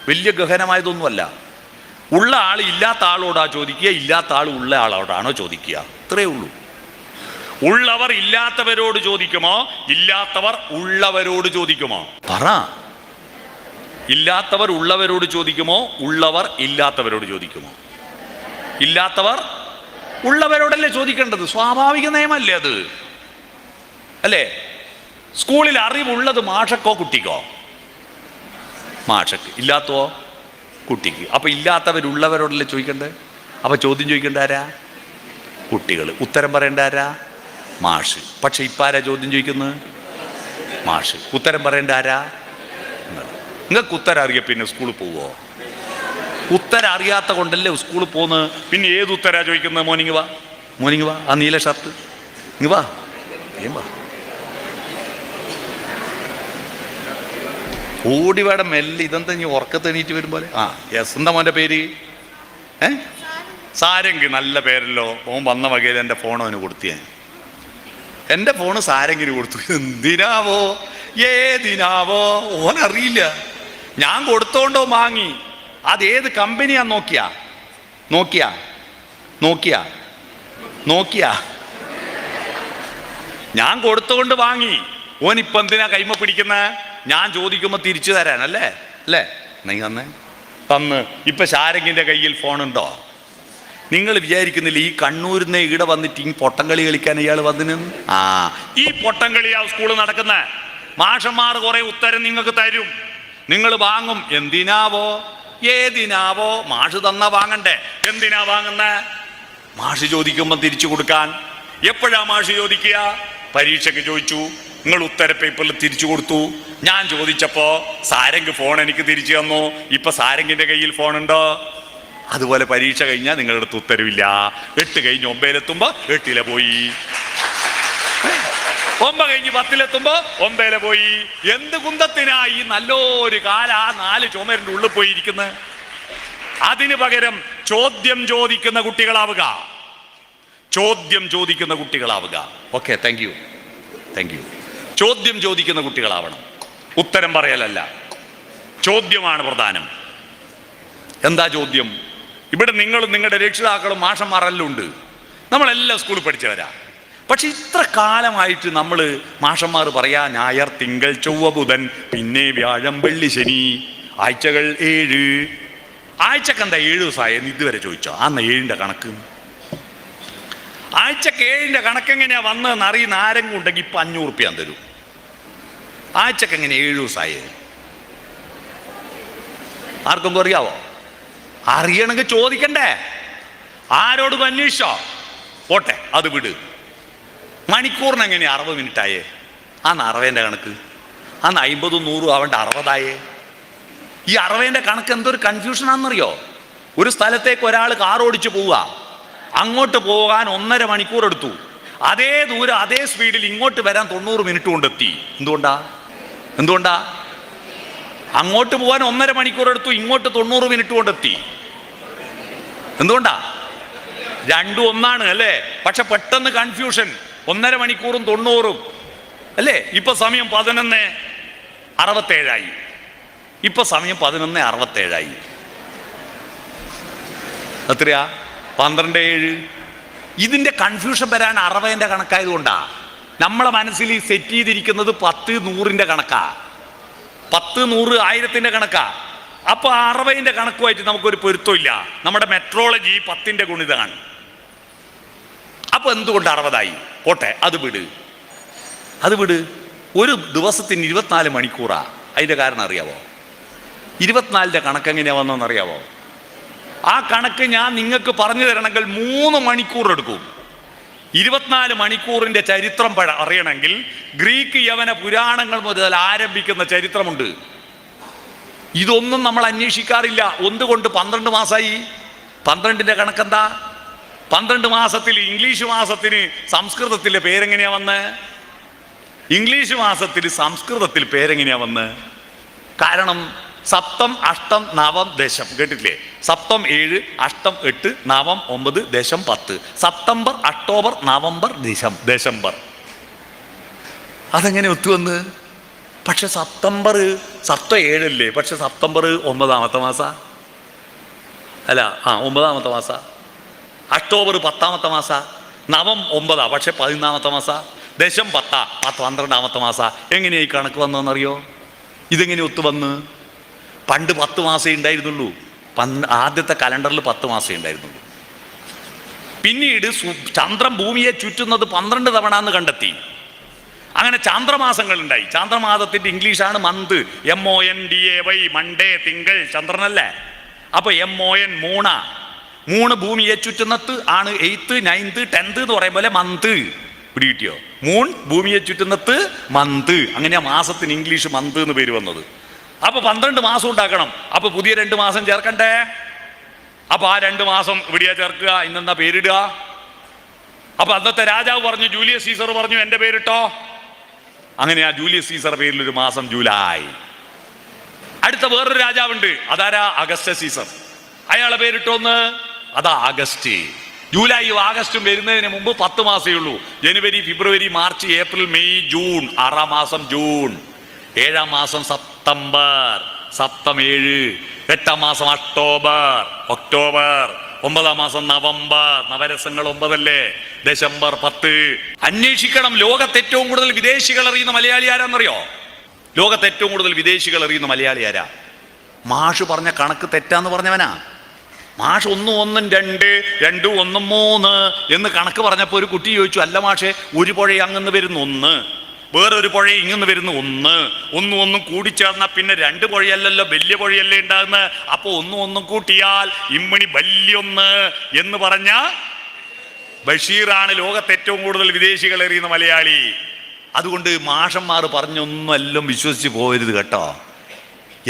വലിയ ഗഹനമായതൊന്നുമല്ല. ഉള്ള ആൾ ഇല്ലാത്ത ആളോടാ ചോദിക്കുക, ഇല്ലാത്ത ആൾ ഉള്ള ആളോടാണോ ചോദിക്കുക, ഇത്രയേ ഉള്ളൂ. ഉള്ളവർ ഇല്ലാത്തവരോട് ചോദിക്കുമോ, ഇല്ലാത്തവർ ഉള്ളവരോട് ചോദിക്കുമോ? പറ. ഇല്ലാത്തവർ ഉള്ളവരോട് ചോദിക്കുമോ, ഉള്ളവർ ഇല്ലാത്തവരോട് ചോദിക്കുമോ? ഇല്ലാത്തവർ ഉള്ളവരോടല്ലേ ചോദിക്കേണ്ടത്, സ്വാഭാവിക നിയമല്ലേ അത്, അല്ലേ? സ്കൂളിൽ അറിവുള്ളത് മാഷക്കോ കുട്ടിക്കോ? മാഷക്ക്. ഇല്ലാത്തോ? കുട്ടിക്ക്. അപ്പൊ ഇല്ലാത്തവരുള്ളവരോടല്ലേ ചോദിക്കണ്ടേ? അപ്പൊ ചോദ്യം ചോദിക്കേണ്ട ആരാ? കുട്ടികൾ. ഉത്തരം പറയേണ്ട ആരാ? മാഷ്. പക്ഷെ ഇപ്പം ആരാ ചോദ്യം ചോദിക്കുന്നത്? മാഷ്. ഉത്തരം പറയേണ്ട ആരാ? നിങ്ങൾക്ക് ഉത്തരം അറിയാം, പിന്നെ സ്കൂളിൽ പോവോ? ഉത്തരം അറിയാത്ത കൊണ്ടല്ലേ സ്കൂളിൽ പോകുന്നത്. പിന്നെ ഏത് ഉത്തരാ ചോദിക്കുന്നത്? മോർണിംഗ് വാ, മോർണിംഗ് വാ, ആ നീല ഷർട്ട് ഇങ്ങ് വാ, വാ. ഓടിവേട മെല്ലെ. ഇതെന്താ നീ ഉറക്കത്ത് എണീറ്റ് വരും പോലെ? ആ യെസ്. എന്താ മോൻ്റെ പേര്? സാരംഗ്. നല്ല പേരല്ലോ. ഓൻ വന്ന വകയിൽ എൻ്റെ ഫോൺ അവന് കൊടുത്തു. ഞാൻ എൻ്റെ ഫോണ് സാരംഗിന് കൊടുത്തു. എന്തിനാവോ, ഏതിനാവോ ഓനറിയില്ല. ഞാൻ കൊടുത്തോണ്ടോ വാങ്ങി. അതേത് കമ്പനിയാ? നോക്കിയ ഞാൻ കൊടുത്തുകൊണ്ട് വാങ്ങി. ഓനിപ്പം എന്തിനാ കൈമ പിടിക്കുന്നത്? ഞാൻ ചോദിക്കുമ്പോൾ തിരിച്ചു തരാനല്ലേ? അല്ലേ? നീ തന്ന് ഇപ്പൊ ശാരംഗിന്റെ കയ്യിൽ ഫോണുണ്ടോ? നിങ്ങൾ വിചാരിക്കുന്നില്ല ഈ കണ്ണൂരിന്ന് ഇവിടെ വന്നിട്ട് ഈ പൊട്ടംകളി കളിക്കാൻ ഇയാൾ വന്നിന്? ആ, ഈ പൊട്ടംകളിയാ സ്കൂളിൽ നടക്കുന്ന. മാഷന്മാർ കുറെ ഉത്തരം നിങ്ങൾക്ക് തരും, നിങ്ങൾ വാങ്ങും. എന്തിനാവോ, ഏതിനാവോ? മാഷ് തന്ന വാങ്ങണ്ടേ? എന്തിനാ വാങ്ങുന്ന? മാഷ് ചോദിക്കുമ്പോൾ തിരിച്ചു കൊടുക്കാൻ. എപ്പോഴാ മാഷ് ചോദിക്കുക? പരീക്ഷയ്ക്ക് ചോദിച്ചു, നിങ്ങൾ ഉത്തര പേപ്പറിൽ തിരിച്ചു കൊടുത്തു. ഞാൻ ചോദിച്ചപ്പോ സാരംഗ് ഫോൺ എനിക്ക് തിരിച്ചു തന്നു. ഇപ്പൊ സാരംഗിന്റെ കയ്യിൽ ഫോണുണ്ടോ? അതുപോലെ പരീക്ഷ കഴിഞ്ഞാൽ നിങ്ങളുടെ അടുത്ത് ഉത്തരവില്ല. 8 കഴിഞ്ഞ് 9 8 പോയി, 9 കഴിഞ്ഞ് 10 9 പോയി. എന്ത് കുന്തത്തിനായി നല്ലൊരു കാല ആ 4 ചുമരിന്റെ ഉള്ളിൽ പോയി ഇരിക്കുന്നത്? അതിന് പകരം ചോദ്യം ചോദിക്കുന്ന കുട്ടികളാവുക, ചോദ്യം ചോദിക്കുന്ന കുട്ടികളാവുക. Okay, thank you. ചോദ്യം ചോദിക്കുന്ന കുട്ടികളാവണം, ഉത്തരം പറയലല്ല. ചോദ്യമാണ് പ്രധാനം. എന്താ ചോദ്യം? ഇവിടെ നിങ്ങളും നിങ്ങളുടെ രക്ഷിതാക്കളും മാഷന്മാരെല്ലാം ഉണ്ട്. നമ്മളെല്ലാം സ്കൂളിൽ പഠിച്ചവരാ. പക്ഷെ ഇത്ര കാലമായിട്ട് നമ്മൾ മാഷന്മാർ പറയാ ഞായർ തിങ്കൾ ചൊവ്വ ബുധൻ പിന്നെ വ്യാഴം വെള്ളി ശനി, ആഴ്ചകൾ 7. ആഴ്ചക്ക് എന്താ 7 ദിവസമായെന്ന് ഇതുവരെ ചോദിച്ചോ? അന്ന് 7ന്റെ കണക്ക്, ആഴ്ചക്ക് 7ന്റെ കണക്ക് എങ്ങനെയാ വന്നതെന്ന് അറിയുന്ന ആരെങ്കിലും ഉണ്ടെങ്കിൽ ഇപ്പൊ 500 റുപ്യ തരും. ആഴ്ചക്ക് എങ്ങനെ 7 ദിവസമായി? ആർക്കും അറിയാവോ? അറിയണമെങ്കിൽ ചോദിക്കണ്ടേ? ആരോടും അന്വേഷിച്ചോ? പോട്ടെ, അത് വിട്. മണിക്കൂറിന് എങ്ങനെയാ 60 മിനിറ്റായേ? അന്ന് 60ന്റെ കണക്ക്, അന്ന് 50 100 ആവേണ്ട 60 ഈ 60ന്റെ കണക്ക് എന്തൊരു കൺഫ്യൂഷൻ ആണെന്നറിയോ? ഒരു സ്ഥലത്തേക്ക് ഒരാൾ കാർ ഓടിച്ച് പോവുക, അങ്ങോട്ട് പോകാൻ 1.5 മണിക്കൂർ എടുത്തു. അതേ ദൂരം അതേ സ്പീഡിൽ ഇങ്ങോട്ട് വരാൻ 90 മിനിറ്റ് കൊണ്ടെത്തി. എന്തുകൊണ്ടാ? അങ്ങോട്ട് പോകാൻ 1.5 മണിക്കൂർ എടുത്തു, ഇങ്ങോട്ട് 90 മിനിറ്റ് കൊണ്ടെത്തി. എന്തുകൊണ്ടാ? രണ്ടും ഒന്നാണ് അല്ലേ? പക്ഷെ പെട്ടെന്ന് കൺഫ്യൂഷൻ. 1.5 മണിക്കൂറും 90 അല്ലേ? ഇപ്പൊ സമയം 11:67. ഇപ്പൊ സമയം 11:67. എത്രയാ? 12:07. ഇതിന്റെ കൺഫ്യൂഷൻ വരാൻ 60ന്റെ കണക്കായതുകൊണ്ടാ. നമ്മളെ മനസ്സിൽ ഈ സെറ്റ് ചെയ്തിരിക്കുന്നത് 10 100ന്റെ കണക്കാ. 10, 100, 1000ന്റെ കണക്കാ. അപ്പൊ 60ന്റെ കണക്കുമായിട്ട് നമുക്കൊരു പൊരുത്തമില്ല. നമ്മുടെ മെട്രോളജി 10ന്റെ ഗുണിതാണ്. അപ്പൊ എന്തുകൊണ്ട് 60ആയി? പോട്ടെ, അത് വിട്. ഒരു ദിവസത്തിന് 24 മണിക്കൂറാ. അതിന്റെ കാരണം അറിയാവോ? 24ന്റെ കണക്ക് എങ്ങനെയാ വന്നതെന്ന് അറിയാവോ? ആ കണക്ക് ഞാൻ നിങ്ങൾക്ക് പറഞ്ഞു തരണമെങ്കിൽ 3 മണിക്കൂർ എടുക്കും. 24 മണിക്കൂറിന്റെ ചരിത്രം അറിയണമെങ്കിൽ ഗ്രീക്ക് യവന പുരാണങ്ങൾ മുതൽ ആരംഭിക്കുന്ന ചരിത്രമുണ്ട്. ഇതൊന്നും നമ്മൾ അന്വേഷിക്കാറില്ല. എന്തുകൊണ്ട് 12 മാസമായി? 12ന്റെ കണക്കെന്താ? 12 മാസത്തിൽ ഇംഗ്ലീഷ് മാസത്തിന് സംസ്കൃതത്തിലെ പേരെങ്ങനെയാ വന്ന്? ഇംഗ്ലീഷ് മാസത്തിൽ സംസ്കൃതത്തിൽ പേരെങ്ങനെയാ വന്ന്? കാരണം സപ്തം, അഷ്ടം, നവം, ദശം കേട്ടിട്ടില്ലേ? സപ്തം 7, അഷ്ടം 8, നവം 9, ദശം 10. September, October, November, December. അതെങ്ങനെ ഒത്തുവന്ന്? പക്ഷെ സപ്തം 7 അല്ലേ? പക്ഷെ സെപ്റ്റംബർ 9ാമത്തെ മാസ അല്ല, 9ാമത്തെ മാസ. ഒക്ടോബർ 10ാമത്തെ മാസ. നവം 9, പക്ഷെ 11ാമത്തെ മാസ. ദശം 10, 12ാമത്തെ മാസ. എങ്ങനെയായി കണക്ക് വന്നതെന്നറിയോ? ഇതെങ്ങനെ ഒത്തുവന്ന്? പണ്ട് 10 മാസമേ ഉണ്ടായിരുന്നുള്ളൂ. ആദ്യത്തെ കലണ്ടറിൽ 10 മാസമേ ഉണ്ടായിരുന്നുള്ളൂ. പിന്നീട് ചന്ദ്രൻ ഭൂമിയെ ചുറ്റുന്നത് 12 തവണ എന്ന് കണ്ടെത്തി. അങ്ങനെ ചാന്ദ്രമാസങ്ങൾ ഉണ്ടായി. ചാന്ദ്രമാസത്തിന്റെ ഇംഗ്ലീഷാണ് മന്ത്. MONDAY, മൺഡേ, തിങ്കൾ, ചന്ദ്രനല്ലേ? അപ്പൊ MON മൂണ് ഭൂമിയെ ചുറ്റുന്നത് ആണ് 8th, 9th, 10th എന്ന് പറയും പോലെ മന്ത്. പിടികിട്ടിയോ? മൂൺ ഭൂമിയെ ചുറ്റുന്നത് മന്ത്. അങ്ങനെയാ മാസത്തിന് ഇംഗ്ലീഷ് മന്ത് എന്ന് പേര് വന്നത്. അപ്പൊ 12 മാസം ഉണ്ടാക്കണം. അപ്പൊ പുതിയ 2 മാസം ചേർക്കണ്ടേ? അപ്പൊ ആ 2 മാസം ഇവിടെയാ ചേർക്കുക. ഇന്നെന്താ പേരിടുക? അപ്പൊ അന്നത്തെ രാജാവ് പറഞ്ഞു, ജൂലിയസ് സീസർ പറഞ്ഞു എന്റെ പേരിട്ടോ. അങ്ങനെ ആ ജൂലിയസ് സീസർ പേരിലൊരു മാസം ജൂലൈ. അടുത്ത വേറൊരു രാജാവുണ്ട്, അതാരാ? Augustus Caesar. അയാളെ പേരിട്ടോന്ന്, അതാ ആഗസ്റ്റ്. ജൂലൈയും ആഗസ്റ്റും വരുന്നതിന് മുമ്പ് 10 മാസമേ ഉള്ളൂ. ജനുവരി, ഫെബ്രുവരി, മാർച്ച്, ഏപ്രിൽ, മെയ്, ജൂൺ. 6ാം മാസം ജൂൺ. 7ാം മാസം സെപ്റ്റംബർ. സപ്തം 7. 8ാം മാസം ഒക്ടോബർ. 9ാം മാസം നവംബർ. നവരസങ്ങൾ 9 അല്ലേ? ഡിസംബർ 10. അന്വേഷിക്കണം. ലോകത്ത് ഏറ്റവും കൂടുതൽ വിദേശികൾ അറിയുന്ന മലയാളി ആരാന്നറിയോ? ലോകത്ത് ഏറ്റവും കൂടുതൽ വിദേശികൾ അറിയുന്ന മലയാളി ആരാ? മാഷ് പറഞ്ഞ കണക്ക് തെറ്റാന്ന് പറഞ്ഞവനാ. മാഷ് 1, 1, 2, 2, 1, 3 എന്ന് കണക്ക് പറഞ്ഞപ്പോൾ ഒരു കുട്ടി ചോദിച്ചു, അല്ല മാഷെ, ഒരു പുഴ അങ്ങന്ന് വരുന്നു 1, വേറൊരു പുഴ ഇങ്ങന്ന് വരുന്നു 1, 1 കൂടിച്ചേർന്ന പിന്നെ 2 പുഴയല്ലല്ലോ, വലിയ പുഴയല്ലേ ഉണ്ടാകുന്നത്. അപ്പൊ 1 കൂട്ടിയാൽ ഇമ്മണി വല്യൊന്ന് എന്ന് പറഞ്ഞ ബഷീറാണ് ലോകത്ത് ഏറ്റവും കൂടുതൽ വിദേശികൾ എറിയുന്ന മലയാളി. അതുകൊണ്ട് മാഷന്മാർ പറഞ്ഞൊന്നും എല്ലാം വിശ്വസിച്ച് പോകരുത് കേട്ടോ.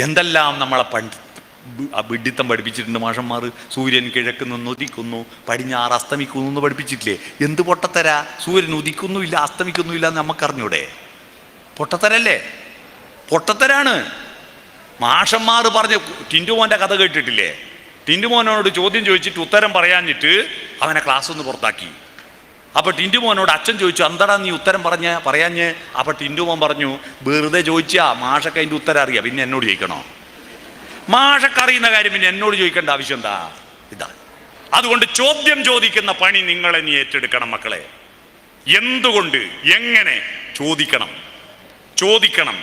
എന്തെല്ലാം നമ്മളെ വിഡിത്തം പഠിപ്പിച്ചിട്ടുണ്ട് മാഷന്മാർ. സൂര്യൻ കിഴക്ക് നിന്ന് ഉദിക്കുന്നു, പടിഞ്ഞാറ് അസ്തമിക്കുന്നു എന്ന് പഠിപ്പിച്ചിട്ടില്ലേ? എന്ത് പൊട്ടത്തരാ! സൂര്യൻ ഉദിക്കുന്നുമില്ല, അസ്തമിക്കുന്നുമില്ല എന്ന് നമുക്കറിഞ്ഞൂടെ? പൊട്ടത്തരല്ലേ? പൊട്ടത്തരാണ്. മാഷന്മാർ പറഞ്ഞ് ടിൻറ്റുമോൻ്റെ കഥ കേട്ടിട്ടില്ലേ? ടിൻറ്റുമോനോട് ചോദ്യം ചോദിച്ചിട്ട് ഉത്തരം പറയാഞ്ഞിട്ട് അവനെ ക്ലാസ് ഒന്ന് പുറത്താക്കി. അപ്പൊ ടിൻറ്റുമോനോട് അച്ഛൻ ചോദിച്ചു, എന്താടാ നീ ഉത്തരം പറയാഞ്ഞ്? അപ്പൊ ടിൻറ്റുമോൻ പറഞ്ഞു, വെറുതെ ചോദിച്ചാ, മാഷൊക്കെ അതിൻ്റെ ഉത്തരം അറിയാം, പിന്നെ എന്നോട് ചോദിക്കണോ? മാഷൊക്കെ അറിയുന്ന കാര്യം പിന്നെ എന്നോട് ചോദിക്കേണ്ട ആവശ്യം എന്താ? ഇതാ. അതുകൊണ്ട് ചോദ്യം ചോദിക്കുന്ന പണി നിങ്ങളെ നീ ഏറ്റെടുക്കണം മക്കളെ. എന്തുകൊണ്ട്, എങ്ങനെ ചോദിക്കണം.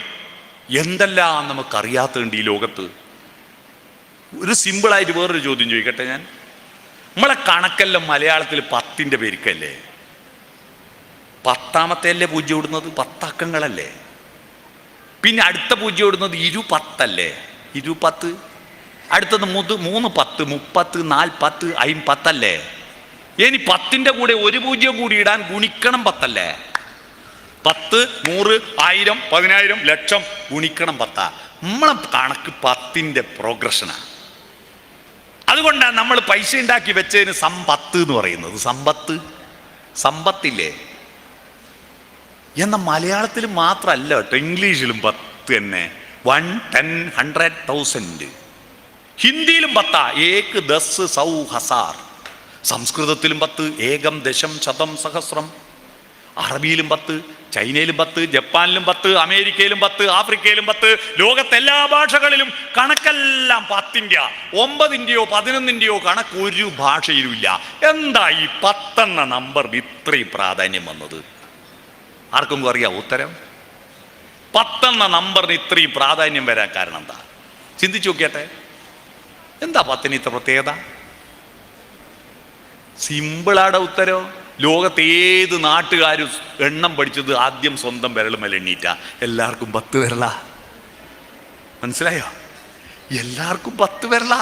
എന്തെല്ലാം നമുക്കറിയാത്തതുണ്ട് ഈ ലോകത്ത്. ഒരു സിമ്പിളായിട്ട് വേറൊരു ചോദ്യം ചോദിക്കട്ടെ ഞാൻ. നമ്മളെ കണക്കെല്ലാം മലയാളത്തിൽ 10ന്റെ പെരുക്കല്ലേ? 10ാമത്തെ അല്ലേ പൂജ്യം ഇടുന്നത്? 10 അക്കങ്ങളല്ലേ? പിന്നെ അടുത്ത പൂജ്യം ഇടുന്നത് 20 20. അടുത്തത് 3 10, 30, 40, 50 അല്ലേ? ഇനി 10ന്റെ കൂടെ ഒരു പൂജ്യം കൂടി ഇടാൻ ഗുണിക്കണം 10 അല്ലേ? 10, 100, 1000, 10000, ലക്ഷം ഗുണിക്കണം 10. നമ്മളെ കണക്ക് 10ന്റെ പ്രോഗ്രഷനാണ്. അതുകൊണ്ടാണ് നമ്മൾ പൈസ ഉണ്ടാക്കി വെച്ചതിന് സമ്പത്ത് എന്ന് പറയുന്നത്. സമ്പത്തില്ലേ? എന്നാൽ മലയാളത്തിൽ മാത്രമല്ല കേട്ടോ, ഇംഗ്ലീഷിലും 10 തന്നെ. 1, 10, 100, 1000. ഹിന്ദിയിലും 10. 1, 10, 100, 1000. സംസ്കൃതത്തിലും 10. ഏകം, ദശം, ശതം, സഹസ്രം. അറബിയിലും 10, ചൈനയിലും 10, ജപ്പാനിലും 10, അമേരിക്കയിലും 10, ആഫ്രിക്കയിലും 10. ലോകത്തെ എല്ലാ ഭാഷകളിലും കണക്കെല്ലാം 10ന്റെ. 9ന്റെയോ 11ന്റെയോ കണക്ക് ഒരു ഭാഷയിലുമില്ല. എന്താ ഈ 10 എന്ന നമ്പറിന് ഇത്രയും പ്രാധാന്യം വന്നത്? ആർക്കും അറിയാം ഉത്തരം? 10 എന്ന നമ്പറിന് ഇത്രയും പ്രാധാന്യം വരാൻ കാരണം എന്താ? ചിന്തിച്ചു നോക്കിയാട്ടെ. എന്താ 10ന് ഇത്ര പ്രത്യേകത? സിമ്പിളാടെ ഉത്തരം. ലോകത്ത് ഏത് നാട്ടുകാരും എണ്ണം പഠിച്ചത് ആദ്യം സ്വന്തം വിരളുമേൽ എണ്ണീറ്റ. എല്ലാവർക്കും 10 വിരലാ. മനസ്സിലായോ? എല്ലാവർക്കും 10 വിരലാ.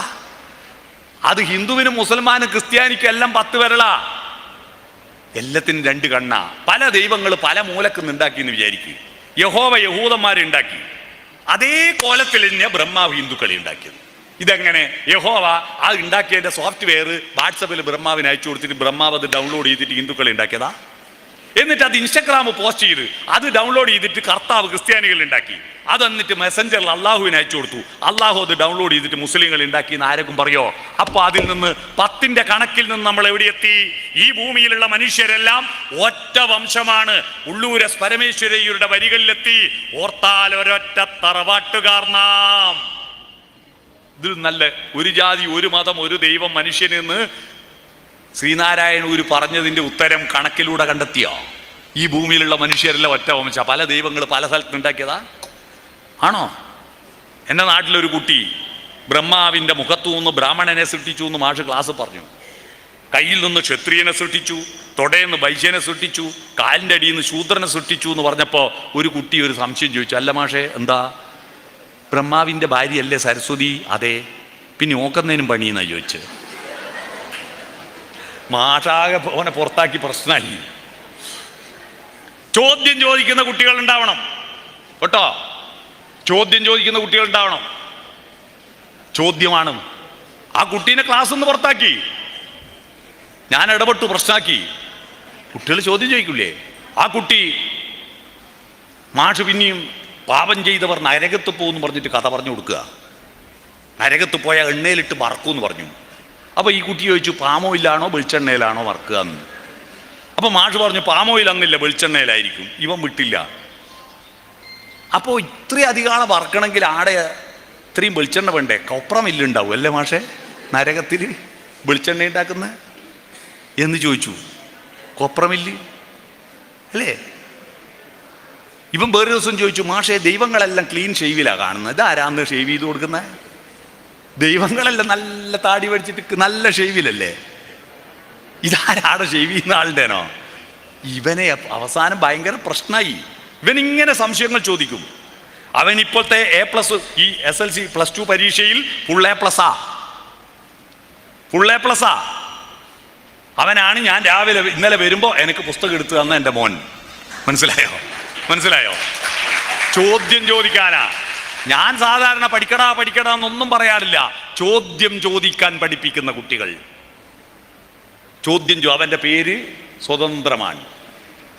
അത് ഹിന്ദുവിനും മുസൽമാനും ക്രിസ്ത്യാനിക്കും എല്ലാം 10 വിരലാ. എല്ലാത്തിനും 2 കണ്ണാ. പല ദൈവങ്ങൾ പല മൂലക്കുന്ന് ഉണ്ടാക്കി എന്ന് വിചാരിക്കും. യഹോവ യഹൂദന്മാരെ ഉണ്ടാക്കി. അതേ കോലത്തിൽ തന്നെ ബ്രഹ്മാവ് ഹിന്ദുക്കളെ ഉണ്ടാക്കിയത്. ഇതെങ്ങനെ? യഹോവ ആ ഉണ്ടാക്കിയതിന്റെ സോഫ്റ്റ്വെയർ വാട്സപ്പിൽ ബ്രഹ്മാവിന് അയച്ചു കൊടുത്തിട്ട് ബ്രഹ്മാവ് അത് ഡൗൺലോഡ് ചെയ്തിട്ട് ഹിന്ദുക്കളെ ഉണ്ടാക്കിയതാ. എന്നിട്ട് അത് ഇൻസ്റ്റഗ്രാം പോസ്റ്റ് ചെയ്ത് അത് ഡൗൺലോഡ് ചെയ്തിട്ട് കർത്താവ് ക്രിസ്ത്യാനികൾ ഉണ്ടാക്കി. അത് എന്നിട്ട് മെസ്സഞ്ചറിൽ അള്ളാഹുവിന് അയച്ചു കൊടുത്തു. അള്ളാഹു അത് ഡൗൺലോഡ് ചെയ്തിട്ട് മുസ്ലിങ്ങൾ ഉണ്ടാക്കി എന്ന് ആരെങ്കിലും പറയോ? അപ്പൊ അതിൽ നിന്ന് 10ന്റെ കണക്കിൽ നിന്ന് നമ്മൾ എവിടെയെത്തി? ഈ ഭൂമിയിലുള്ള മനുഷ്യരെല്ലാം ഒറ്റ വംശമാണ്. ഉള്ളൂരസ് പരമേശ്വരയ്യരുടെ വരികളിലെത്തി. ഓർത്താൽ ഒരൊറ്റ തറവാട്ടുകാർ നാം. ഇതിൽ നല്ല ഒരു ജാതി, ഒരു മതം, ഒരു ദൈവം, മനുഷ്യനെന്ന് ശ്രീനാരായണ ഗുരു പറഞ്ഞതിന്റെ ഉത്തരം കണക്കിലൂടെ കണ്ടെത്തിയോ? ഈ ഭൂമിയിലുള്ള മനുഷ്യരെല്ലാം ഒറ്റ വംശ. പല ദൈവങ്ങൾ പല സ്ഥലത്ത് ഉണ്ടാക്കിയതാ ആണോ? എൻ്റെ നാട്ടിലൊരു കുട്ടി ബ്രഹ്മാവിൻ്റെ മുഖത്തു നിന്ന് ബ്രാഹ്മണനെ സൃഷ്ടിച്ചു എന്ന് മാഷ് ക്ലാസ് പറഞ്ഞു. കയ്യിൽ നിന്ന് ക്ഷത്രിയനെ സൃഷ്ടിച്ചു, തൊടയെന്ന് വൈശ്യനെ സൃഷ്ടിച്ചു, കാലിൻ്റെ അടിയിൽ നിന്ന് ശൂദ്രനെ സൃഷ്ടിച്ചു എന്ന് പറഞ്ഞപ്പോൾ ഒരു കുട്ടി ഒരു സംശയം ചോദിച്ചു. അല്ല മാഷേ, എന്താ ബ്രഹ്മാവിൻ്റെ ഭാര്യയല്ലേ സരസ്വതി? അതെ. പിന്നെ ഓക്കുന്നതിനും പണിയെന്നാ ചോദിച്ചത്. മാഷാകെ അവനെ പുറത്താക്കി പ്രശ്നമായി. ചോദ്യം ചോദിക്കുന്ന കുട്ടികൾ ഉണ്ടാവണം കേട്ടോ. ചോദ്യം ചോദിക്കുന്ന കുട്ടികൾ ഉണ്ടാവണം. ചോദ്യമാണ്. ആ കുട്ടീനെ ക്ലാസ് നിന്ന് പുറത്താക്കി. ഞാൻ ഇടപെട്ടു, പ്രശ്നമാക്കി. കുട്ടികൾ ചോദ്യം ചോദിക്കില്ലേ? ആ കുട്ടി മാഷ് പിന്നെയും പാപം ചെയ്തവർ നരകത്ത് പോകുമെന്ന് പറഞ്ഞിട്ട് കഥ പറഞ്ഞു കൊടുക്കുക. നരകത്ത് പോയാൽ എണ്ണയിലിട്ട് വറക്കുമെന്ന് പറഞ്ഞു. അപ്പോൾ ഈ കുട്ടി ചോദിച്ചു, പാമോയിലാണോ വെളിച്ചെണ്ണയിലാണോ വറക്കുക എന്ന്. അപ്പോൾ മാഷ് പറഞ്ഞു, പാമോയിൽ അന്നില്ല, വെളിച്ചെണ്ണയിലായിരിക്കും. ഇവൻ വിട്ടില്ല. അപ്പോൾ ഇത്രയും അധികം വറക്കണമെങ്കിൽ ആടെ ഇത്രയും വെളിച്ചെണ്ണ വേണ്ടേ? കൊപ്രമില്ലുണ്ടാവും അല്ലേ മാഷേ നരകത്തിൽ വെളിച്ചെണ്ണ ഉണ്ടാക്കുന്നത് എന്ന് ചോദിച്ചു. കൊപ്രമില്ല് അല്ലേ? ഇവൻ വേറെ ദിവസം ചോദിച്ചു, മാഷേ ദൈവങ്ങളെല്ലാം ക്ലീൻ ഷേവിലാണ് കാണുന്നത്, ഇതാരാന്ന് ഷേവ് ചെയ്ത് കൊടുക്കുന്നത്? ദൈവങ്ങളെല്ലാം നല്ല താടി പഠിച്ചിട്ട് നല്ല ഷേവിലല്ലേ, ഇതാരാടെ ഷേവ് ചെയ്യുന്ന ആളുടേനോ? ഇവനെ അവസാനം ഭയങ്കര പ്രശ്നമായി. ഇവനിങ്ങനെ സംശയങ്ങൾ ചോദിക്കും. അവൻ ഇപ്പോഴത്തെ A+, ഈ SLC +2 പരീക്ഷയിൽ ഫുൾ A+. അവനാണ് ഞാൻ രാവിലെ ഇന്നലെ വരുമ്പോൾ എനിക്ക് പുസ്തകം എടുത്തു തന്ന എൻ്റെ മോൻ. മനസ്സിലായോ? ചോദ്യം ചോദിക്കാനാ. ഞാൻ സാധാരണ പഠിക്കടാ എന്നൊന്നും പറയാറില്ല. ചോദ്യം ചോദിക്കാൻ പഠിപ്പിക്കുന്ന കുട്ടികൾ. അവൻ്റെ പേര് സ്വതന്ത്രമാണ്.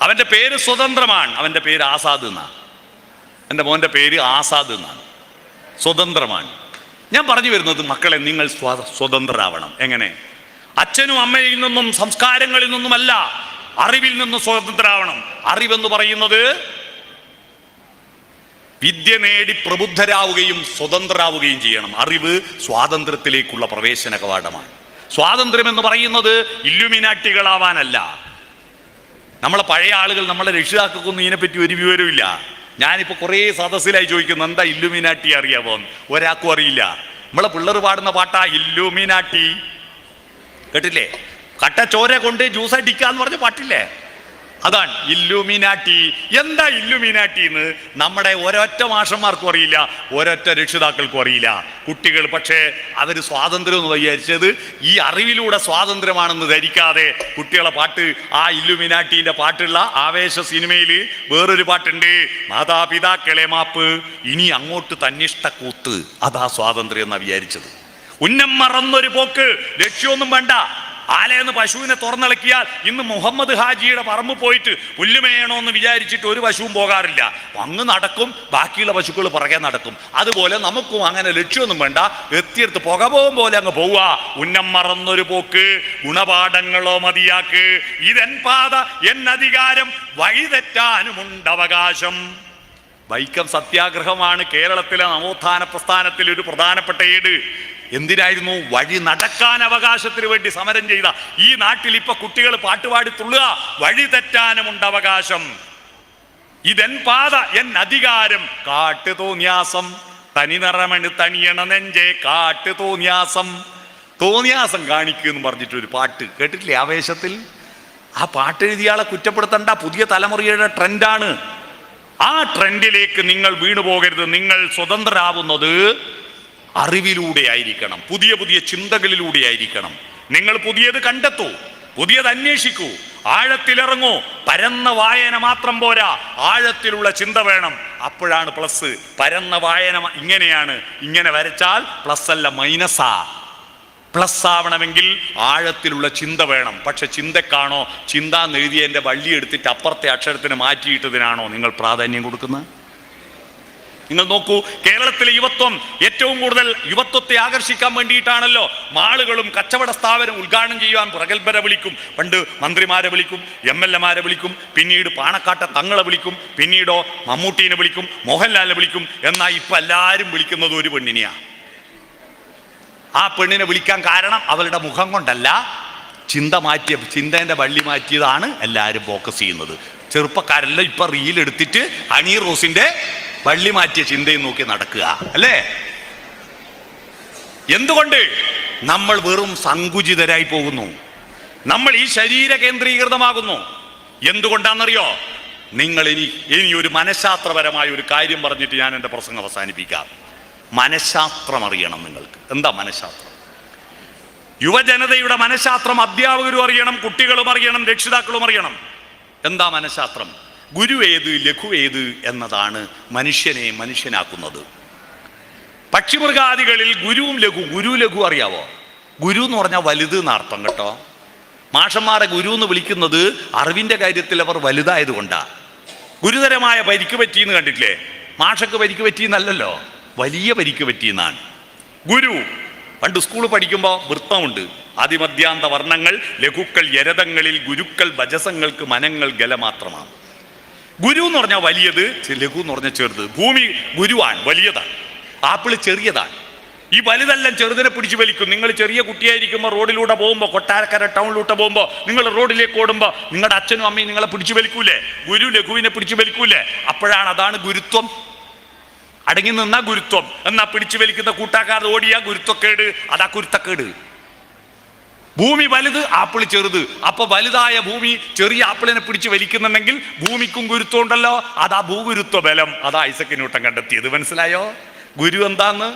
അവൻ്റെ പേര് ആസാദ് എന്നാണ്. എൻ്റെ മോൻ്റെ പേര് ആസാദ് എന്നാണ്. സ്വതന്ത്രമാണ്. ഞാൻ പറഞ്ഞു വരുന്നത്, മക്കളെ നിങ്ങൾ സ്വതന്ത്രരാവണം. എങ്ങനെ? അച്ഛനും അമ്മയിൽ നിന്നും സംസ്കാരങ്ങളിൽ നിന്നുമല്ല, അറിവിൽ നിന്നും സ്വതന്ത്രരാവണം. അറിവെന്ന് പറയുന്നത് വിദ്യ നേടി പ്രബുദ്ധരാവുകയും സ്വതന്ത്രരാവുകയും ചെയ്യണം. അറിവ് സ്വാതന്ത്ര്യത്തിലേക്കുള്ള പ്രവേശന കവാടമാണ്. സ്വാതന്ത്ര്യം എന്ന് പറയുന്നത് ഇല്ലുമിനാറ്റികളാവാനല്ല. നമ്മളെ പഴയ ആളുകൾ, നമ്മളെ രക്ഷിതാക്കൾക്കൊന്നും ഇതിനെപ്പറ്റി ഒരു വിവരവും ഇല്ല. ഞാനിപ്പോൾ കുറേ സദസ്സിലായി ചോദിക്കുന്നു, എന്താ ഇല്ലുമിനാറ്റി അറിയാമോ? ഒരാൾക്കും അറിയില്ല. നമ്മളെ പിള്ളേർ പാടുന്ന പാട്ടാ ഇല്ലുമിനാറ്റി. കേട്ടില്ലേ? കട്ടച്ചോര കൊണ്ട് ജ്യൂസ് അടിക്കാന്ന് പറഞ്ഞ പാട്ടില്ലേ? അതാണ് ഇല്ലുമിനാറ്റി. എന്താ ഇല്ലുമിനാറ്റി എന്ന് നമ്മുടെ ഒരൊറ്റ മാഷന്മാർക്കും അറിയില്ല, ഒരൊറ്റ രക്ഷിതാക്കൾക്കും അറിയില്ല. കുട്ടികൾ പക്ഷേ അവർ സ്വാതന്ത്ര്യം എന്ന് വിചാരിച്ചത് ഈ അറിവിലൂടെ സ്വാതന്ത്ര്യമാണെന്ന് ധരിക്കാതെ കുട്ടികളെ പാട്ട്, ആ ഇല്ലുമിനാറ്റീൻ്റെ പാട്ടുള്ള ആവേശ സിനിമയിൽ വേറൊരു പാട്ടുണ്ട്, മാതാപിതാക്കളെ മാപ്പ്, ഇനി അങ്ങോട്ട് തന്നിഷ്ടക്കൂത്ത്. അതാ സ്വാതന്ത്ര്യം എന്നാ വിചാരിച്ചത്. ഉന്നം മറന്നൊരു പോക്ക്, ലക്ഷ്യമൊന്നും വേണ്ട. ആലയെന്ന് പശുവിനെ തുറന്നിളക്കിയാൽ ഇന്ന് മുഹമ്മദ് ഹാജിയുടെ പറമ്പ് പോയിട്ട് പുല്ലുമേയണോ എന്ന് വിചാരിച്ചിട്ട് ഒരു പശുവും പോകാറില്ല. അങ്ങ് നടക്കും, ബാക്കിയുള്ള പശുക്കൾ പുറകെ നടക്കും. അതുപോലെ നമുക്കും അങ്ങനെ ലക്ഷ്യമൊന്നും വേണ്ട, എത്തിയെടുത്ത് പുക പോകും പോലെ അങ്ങ് പോവുക. ഉന്നം മറന്നൊരു പോക്ക്, ഗുണപാഠങ്ങളോ മതിയാക്ക്, ഇതെൻ പാത എന്നധികാരം, വഴിതെറ്റാനുമുണ്ടവകാശം. വൈക്കം സത്യാഗ്രഹമാണ് കേരളത്തിലെ നവോത്ഥാന പ്രസ്ഥാനത്തിൽ ഒരു പ്രധാനപ്പെട്ട ഏട്. എന്തിനായിരുന്നു? വഴി നടക്കാൻ അവകാശത്തിന് വേണ്ടി സമരം ചെയ്ത ഈ നാട്ടിൽ ഇപ്പൊ കുട്ടികൾ പാട്ടുപാടി തുള്ളുക, വഴി തെറ്റാനുമുണ്ട് അവകാശം. ഇതെൻ പാത എൻ അധികാരം കാട്ടു തോന്നിയാസം തനി നിറമണ് തനിയണ നെഞ്ചേ കാട്ടു തോന്നിയാസം. തോന്നിയാസം കാണിക്കുമെന്ന് പറഞ്ഞിട്ടൊരു പാട്ട് കേട്ടിട്ടില്ലേ ആവേശത്തിൽ? ആ പാട്ട് എഴുതിയാളെ കുറ്റപ്പെടുത്തണ്ട, പുതിയ തലമുറയുടെ ട്രെൻഡാണ്. ആ ട്രെൻഡിലേക്ക് നിങ്ങൾ വീണു പോകരുത്. നിങ്ങൾ സ്വതന്ത്രരാവുന്നത് അറിവിലൂടെ ആയിരിക്കണം, പുതിയ പുതിയ ചിന്തകളിലൂടെ ആയിരിക്കണം. നിങ്ങൾ പുതിയത് കണ്ടെത്തൂ, പുതിയത് അന്വേഷിക്കൂ, ആഴത്തിലിറങ്ങൂ. പരന്ന വായന മാത്രം പോരാ, ആഴത്തിലുള്ള ചിന്ത വേണം. അപ്പോഴാണ് പ്ലസ്. പരന്ന വായന ഇങ്ങനെയാണ്, ഇങ്ങനെ വരച്ചാൽ പ്ലസ് അല്ല മൈനസാ. പ്ലസ് ആവണമെങ്കിൽ ആഴത്തിലുള്ള ചിന്ത വേണം. പക്ഷെ ചിന്തക്കാണോ, ചിന്താന്ന് എഴുതിയതിൻ്റെ വള്ളി എടുത്തിട്ട് അപ്പുറത്തെ അക്ഷരത്തിന് മാറ്റിയിട്ടതിനാണോ നിങ്ങൾ പ്രാധാന്യം കൊടുക്കുന്നത്? നിങ്ങൾ നോക്കൂ, കേരളത്തിലെ യുവത്വം ഏറ്റവും കൂടുതൽ യുവത്വത്തെ ആകർഷിക്കാൻ വേണ്ടിയിട്ടാണല്ലോ മാളുകളും കച്ചവട സ്ഥാപനം ഉദ്ഘാടനം ചെയ്യുവാൻ പ്രഗത്ഭരെ വിളിക്കും. പണ്ട് മന്ത്രിമാരെ വിളിക്കും, MLA-മാരെ വിളിക്കും, പിന്നീട് പാണക്കാട്ടെ തങ്ങളെ വിളിക്കും, പിന്നീടോ മമ്മൂട്ടീനെ വിളിക്കും, മോഹൻലാലിനെ വിളിക്കും. എന്നാൽ ഇപ്പം എല്ലാവരും വിളിക്കുന്നത് ഒരു പെണ്ണിനെയാണ്. ആ പെണ്ണിനെ വിളിക്കാൻ കാരണം അവളുടെ മുഖം കൊണ്ടല്ല, ചിന്തേൻ്റെ വള്ളി മാറ്റിയതാണ് എല്ലാവരും ഫോക്കസ് ചെയ്യുന്നത്. ചെറുപ്പക്കാരെല്ലാം ഇപ്പം റീലെടുത്തിട്ട് ഹണി റോസിൻ്റെ വള്ളി മാറ്റിയ ചിന്തയും നോക്കി നടക്കുക അല്ലേ? എന്തുകൊണ്ട്? നമ്മൾ വെറും സങ്കുചിതരായി പോകുന്നു, നമ്മൾ ഈ ശരീര കേന്ദ്രീകൃതമാകുന്നു. എന്തുകൊണ്ടാണെന്നറിയോ? നിങ്ങൾ ഇനി ഒരു മനഃശാസ്ത്രപരമായ ഒരു കാര്യം പറഞ്ഞിട്ട് ഞാൻ എൻ്റെ പ്രസംഗം അവസാനിപ്പിക്കാം. മനഃശാസ്ത്രം അറിയണം നിങ്ങൾക്ക്. എന്താ മനഃശാസ്ത്രം? യുവജനതയുടെ മനഃശാസ്ത്രം അധ്യാപകരും അറിയണം, കുട്ടികളും അറിയണം, രക്ഷിതാക്കളും അറിയണം. എന്താ മനഃശാസ്ത്രം? ഗുരു ഏത്, ലഘു ഏത് എന്നതാണ് മനുഷ്യനെ മനുഷ്യനാക്കുന്നത്. പക്ഷിമൃഗാദികളിൽ ഗുരുവും ലഘു, ഗുരു ലഘു അറിയാവോ? ഗുരു എന്ന് പറഞ്ഞാൽ വലുത് എന്നർത്ഥം കേട്ടോ. മാഷന്മാരെ ഗുരു എന്ന് വിളിക്കുന്നത് അറിവിൻ്റെ കാര്യത്തിൽ അവർ വലുതായതുകൊണ്ടാണ്. ഗുരുതരമായ പരിക്ക് പറ്റിയെന്ന് കണ്ടിട്ടില്ലേ? മാഷക്ക് പരിക്ക് പറ്റിയെന്നല്ലല്ലോ, വലിയ പരിക്ക് പറ്റിയെന്നാണ് ഗുരു. പണ്ട് സ്കൂൾ പഠിക്കുമ്പോൾ വൃത്തമുണ്ട്. അതിമധ്യാന്ത വർണ്ണങ്ങൾ ലഘുക്കൾ യരതങ്ങളിൽ ഗുരുക്കൾ ഭജസങ്ങൾക്ക് മനങ്ങൾ ഗലമാത്രമാണ്. ഗുരു എന്ന് പറഞ്ഞാൽ വലിയത്, ലഘു എന്ന് പറഞ്ഞാൽ ചെറുത്. ഭൂമി ഗുരുവാണ്, വലിയതാണ്. ആപ്പിള് ചെറിയതാണ്. ഈ വലുതെല്ലാം ചെറുതിനെ പിടിച്ചു വലിക്കും. നിങ്ങൾ ചെറിയ കുട്ടിയായിരിക്കുമ്പോൾ റോഡിലൂടെ പോകുമ്പോൾ, കൊട്ടാരക്കര ടൗണിലൂടെ പോകുമ്പോൾ, നിങ്ങൾ റോഡിലേക്ക് ഓടുമ്പോൾ നിങ്ങളുടെ അച്ഛനും അമ്മയും നിങ്ങളെ പിടിച്ചു വലിക്കൂലേ? ഗുരു ലഘുവിനെ പിടിച്ചു വലിക്കൂലേ? അപ്പോഴാണ്, അതാണ് ഗുരുത്വം. അടങ്ങി നിന്നാ ഗുരുത്വം, എന്നാ പിടിച്ചു വലിക്കുന്ന കൂട്ടാക്കാതെ ഓടിയാ ഗുരുത്വക്കേട്, അതാ കുരുത്തക്കേട്. ഭൂമി വലുത്, ആപ്പിള് ചെറുത്. അപ്പൊ വലുതായ ഭൂമി ചെറിയ ആപ്പിളിനെ പിടിച്ച് വലിക്കുന്നുണ്ടെങ്കിൽ ഭൂമിക്കും ഗുരുത്വം ഉണ്ടല്ലോ, അതാ ഭൂഗുരുത്വ ബലം. അതാ ഐസക് ന്യൂട്ടൻ കണ്ടെത്തിയത്. മനസ്സിലായോ ഗുരു എന്താന്ന്?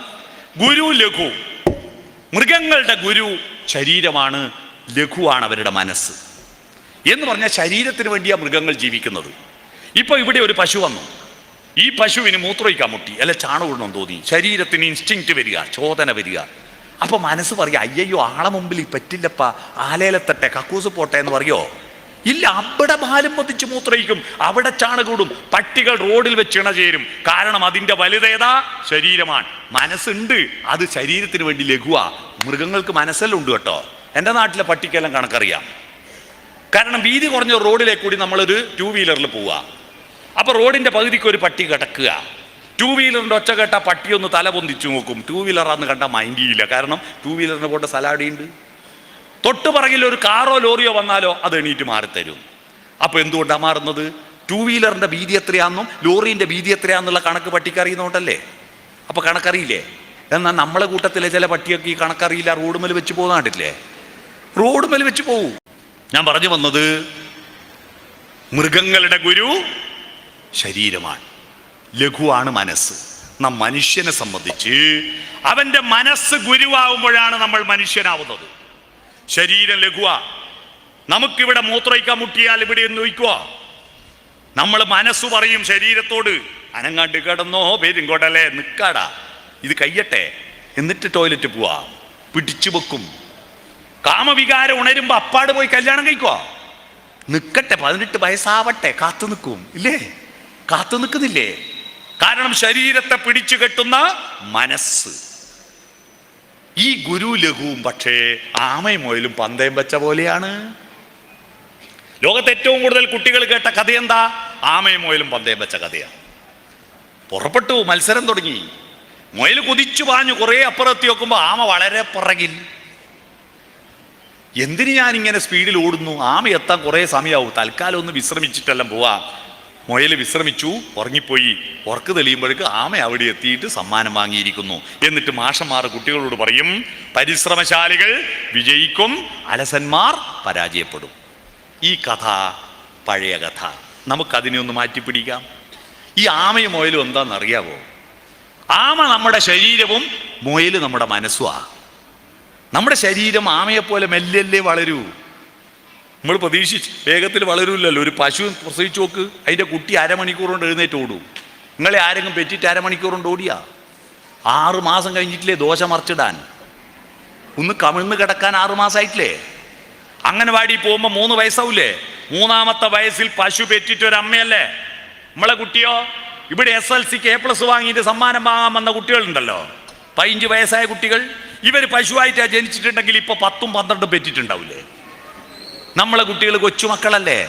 ഗുരു ലഘു. മൃഗങ്ങളുടെ ഗുരു ശരീരമാണ്, ലഘുവാണ് അവരുടെ മനസ്സ്. എന്ന് പറഞ്ഞാൽ ശരീരത്തിന് വേണ്ടിയാണ് മൃഗങ്ങൾ ജീവിക്കുന്നത്. ഇപ്പൊ ഇവിടെ ഒരു പശു വന്നു, ഈ പശുവിന് മൂത്രമൊഴിക്കാൻ മുട്ടി, അല്ലെ ചാണകം തോന്നി, ശരീരത്തിന് ഇൻസ്റ്റിങ്ക്റ്റ് വരിക, ചോദന വരിക. അപ്പൊ മനസ്സ് പറയുക, അയ്യോ ആളെ മുമ്പിൽ പറ്റില്ലപ്പ, ആലയിലെത്തട്ടെ, കക്കൂസ് പോട്ടെ എന്ന് പറയോ? ഇല്ല, അവിടെ ബാലും പൊതിച്ച് മൂത്രയിക്കും, അവിടെ ചാണകൂടും. പട്ടികൾ റോഡിൽ വെച്ച് ഇണ ചേരും. കാരണം അതിന്റെ വലുതേതാ? ശരീരമാണ്. മനസ്സുണ്ട്, അത് ശരീരത്തിന് വേണ്ടി ലഘുവാ. മൃഗങ്ങൾക്ക് മനസ്സെല്ലാം ഉണ്ട് കേട്ടോ. എൻ്റെ നാട്ടിലെ പട്ടിക്കെല്ലാം കണക്കറിയാം. കാരണം വീതി കുറഞ്ഞ റോഡിലേക്ക് കൂടി നമ്മളൊരു 2 വീലറിൽ പോവുക. അപ്പൊ റോഡിന്റെ പകുതിക്ക് ഒരു പട്ടി കിടക്കുക. 2 വീലറിന്റെ ഒച്ച കേട്ട പട്ടി ഒന്ന് തല പൊന്തിച്ചു നോക്കും. 2 വീലറാന്ന് കണ്ട മൈൻഡ് ചെയ്യില്ല. കാരണം 2 വീലറിനെ കൊണ്ട് സലാഡിയുണ്ട്. തൊട്ട് പറകിൽ ഒരു കാറോ ലോറിയോ വന്നാലോ അത് എണീറ്റ് മാറിത്തരും. അപ്പൊ എന്തുകൊണ്ടാണ് മാറുന്നത്? 2 വീലറിന്റെ വീതി എത്രയാണെന്നും ലോറിന്റെ വീതി എത്രയാണെന്നുള്ള കണക്ക് പട്ടിക്ക് അറിയുന്നോണ്ടല്ലേ. അപ്പൊ കണക്കറിയില്ലേ? എന്നാൽ നമ്മളെ കൂട്ടത്തിലെ ചില പട്ടിയൊക്കെ ഈ കണക്കറിയില്ല, റോഡ് മേൽ വെച്ച് പോകുന്ന കണ്ടില്ലേ? റോഡ് മേൽ വെച്ച് പോവും. ഞാൻ പറഞ്ഞു വന്നത്, മൃഗങ്ങളുടെ ഗുരു ശരീരമാണ്, ലഘുവാണ് മനസ്സ്. നാം മനുഷ്യനെ സംബന്ധിച്ച് അവന്റെ മനസ്സ് ഗുരുവാകുമ്പോഴാണ് നമ്മൾ മനുഷ്യനാവുന്നത്. ശരീരം ലഘുവാ. നമുക്കിവിടെ മൂത്രയിക്കാൻ മുട്ടിയാൽ ഇവിടെ ഒന്ന് വയ്ക്കുക, നമ്മൾ മനസ്സ് പറയും ശരീരത്തോട്, അനങ്ങാണ്ട് കിടന്നോ പെരുങ്കോടല്ലേ, നിക്കാടാ, ഇത് കഴിയട്ടെ, എന്നിട്ട് ടോയ്ലറ്റ് പോവാ, പിടിച്ചു വെക്കും. കാമവികാരം ഉണരുമ്പോ അപ്പാട് പോയി കല്യാണം കഴിക്കുക, നിക്കട്ടെ, 18 വയസ്സാവട്ടെ, കാത്തു നിൽക്കും. ഇല്ലേ? കാത്തു നിൽക്കുന്നില്ലേ? കാരണം ശരീരത്തെ പിടിച്ചു കെട്ടുന്ന മനസ്സ്. ഈ ഗുരു ലഘുവും പക്ഷേ ആമയും മുയലും പന്തയം വെച്ച പോലെയാണ്. ലോകത്ത് ഏറ്റവും കൂടുതൽ കുട്ടികൾ കേട്ട കഥ എന്താ? ആമയും മുയലും പന്തയം വെച്ച കഥയാണ്. പുറപ്പെട്ടു, മത്സരം തുടങ്ങി. മുയൽ കുതിച്ചു പാഞ്ഞു, കുറെ അപ്പുറത്തി നോക്കുമ്പോൾ ആമ വളരെ പുറകിൽ. എന്തിന് ഞാൻ ഇങ്ങനെ സ്പീഡിൽ ഓടുന്നു? ആമ എത്താൻ കുറെ സമയമാവും, തൽക്കാലം ഒന്ന് വിശ്രമിച്ചിട്ടെല്ലാം പോവാം. മുയൽ വിശ്രമിച്ചു, ഉറങ്ങിപ്പോയി. ഉറക്ക് തെളിയുമ്പോഴേക്ക് ആമ അവിടെ എത്തിയിട്ട് സമ്മാനം വാങ്ങിയിരിക്കുന്നു. എന്നിട്ട് മാഷന്മാർ കുട്ടികളോട് പറയും, പരിശ്രമശാലികൾ വിജയിക്കും, അലസന്മാർ പരാജയപ്പെടും. ഈ കഥ പഴയ കഥ. നമുക്കതിനെ ഒന്ന് മാറ്റിപ്പിടിക്കാം. ഈ ആമയും മുയലും എന്താണെന്നറിയാവോ? ആമ നമ്മുടെ ശരീരവും മുയൽ നമ്മുടെ മനസ്സുമാണ്. നമ്മുടെ ശരീരം ആമയെപ്പോലെ മെല്ലെ വളരൂ. നമ്മൾ പ്രതീക്ഷിച്ച് വേഗത്തിൽ വളരൂല്ലല്ലോ. ഒരു പശു പ്രസവിച്ച് നോക്ക്, അതിൻ്റെ കുട്ടി അരമണിക്കൂർ കൊണ്ട് എഴുന്നേറ്റ് ഓടും. നിങ്ങളെ ആരെങ്കിലും പെറ്റിട്ട് അരമണിക്കൂർ കൊണ്ട് ഓടിയാ? 6 മാസം കഴിഞ്ഞിട്ടില്ലേ ദോശ മറിച്ചിടാൻ? ഒന്ന് കമിഴ്ന്ന് കിടക്കാൻ 6 മാസമായിട്ടില്ലേ? അംഗനവാടി പോകുമ്പോൾ 3 വയസ്സാവൂലേ? 3ാമത്തെ വയസ്സിൽ പശു പെറ്റിട്ടൊരമ്മയല്ലേ? നമ്മളെ കുട്ടിയോ? ഇവിടെ SLCക്ക് A+ വാങ്ങിയിട്ട് സമ്മാനം വാങ്ങാൻ വന്ന കുട്ടികളുണ്ടല്ലോ, 15 വയസ്സായ കുട്ടികൾ. ഇവർ പശുവായിട്ടാണ് ജനിച്ചിട്ടുണ്ടെങ്കിൽ ഇപ്പോൾ 10ഉം 12ഉം പെറ്റിട്ടുണ്ടാവില്ലേ? നമ്മളെ കുട്ടികൾ കൊച്ചുമക്കളല്ലേ?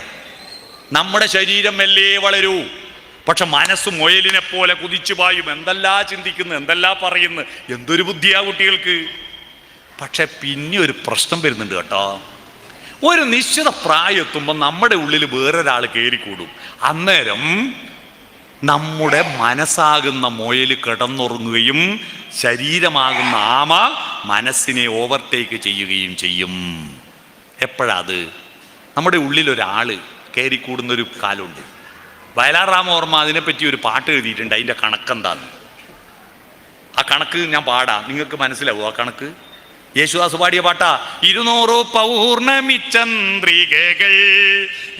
നമ്മുടെ ശരീരം മെല്ലെ വളരൂ, പക്ഷെ മനസ്സ് മുയലിനെ പോലെ കുതിച്ചു പായും. എന്തെല്ലാ ചിന്തിക്കുന്നു, എന്തെല്ലാ പറയുന്നു, എന്തൊരു ബുദ്ധിയാ കുട്ടികൾക്ക്. പക്ഷെ പിന്നെ ഒരു പ്രശ്നം വരുന്നുണ്ട് കേട്ടോ. ഒരു നിശ്ചിത പ്രായം എത്തുമ്പോൾ നമ്മുടെ ഉള്ളിൽ വേറൊരാൾ കയറിക്കൂടും. അന്നേരം നമ്മുടെ മനസ്സാകുന്ന മുയൽ കിടന്നുറങ്ങുകയും ശരീരമാകുന്ന ആമ മനസ്സിനെ ഓവർടേക്ക് ചെയ്യുകയും ചെയ്യും. എപ്പോഴത്? നമ്മുടെ ഉള്ളിലൊരാൾ കയറിക്കൂടുന്നൊരു കാലമുണ്ട്. വയലാർ രാമവർമ്മ അതിനെപ്പറ്റി ഒരു പാട്ട് എഴുതിയിട്ടുണ്ട്. അതിൻ്റെ കണക്കെന്താന്ന്, ആ കണക്ക് ഞാൻ പാടാം, നിങ്ങൾക്ക് മനസ്സിലാവും ആ കണക്ക്. യേശുദാസ് പാടിയ പാട്ടാ. 200 പൗർണമി ചന്ദ്രികകൾ,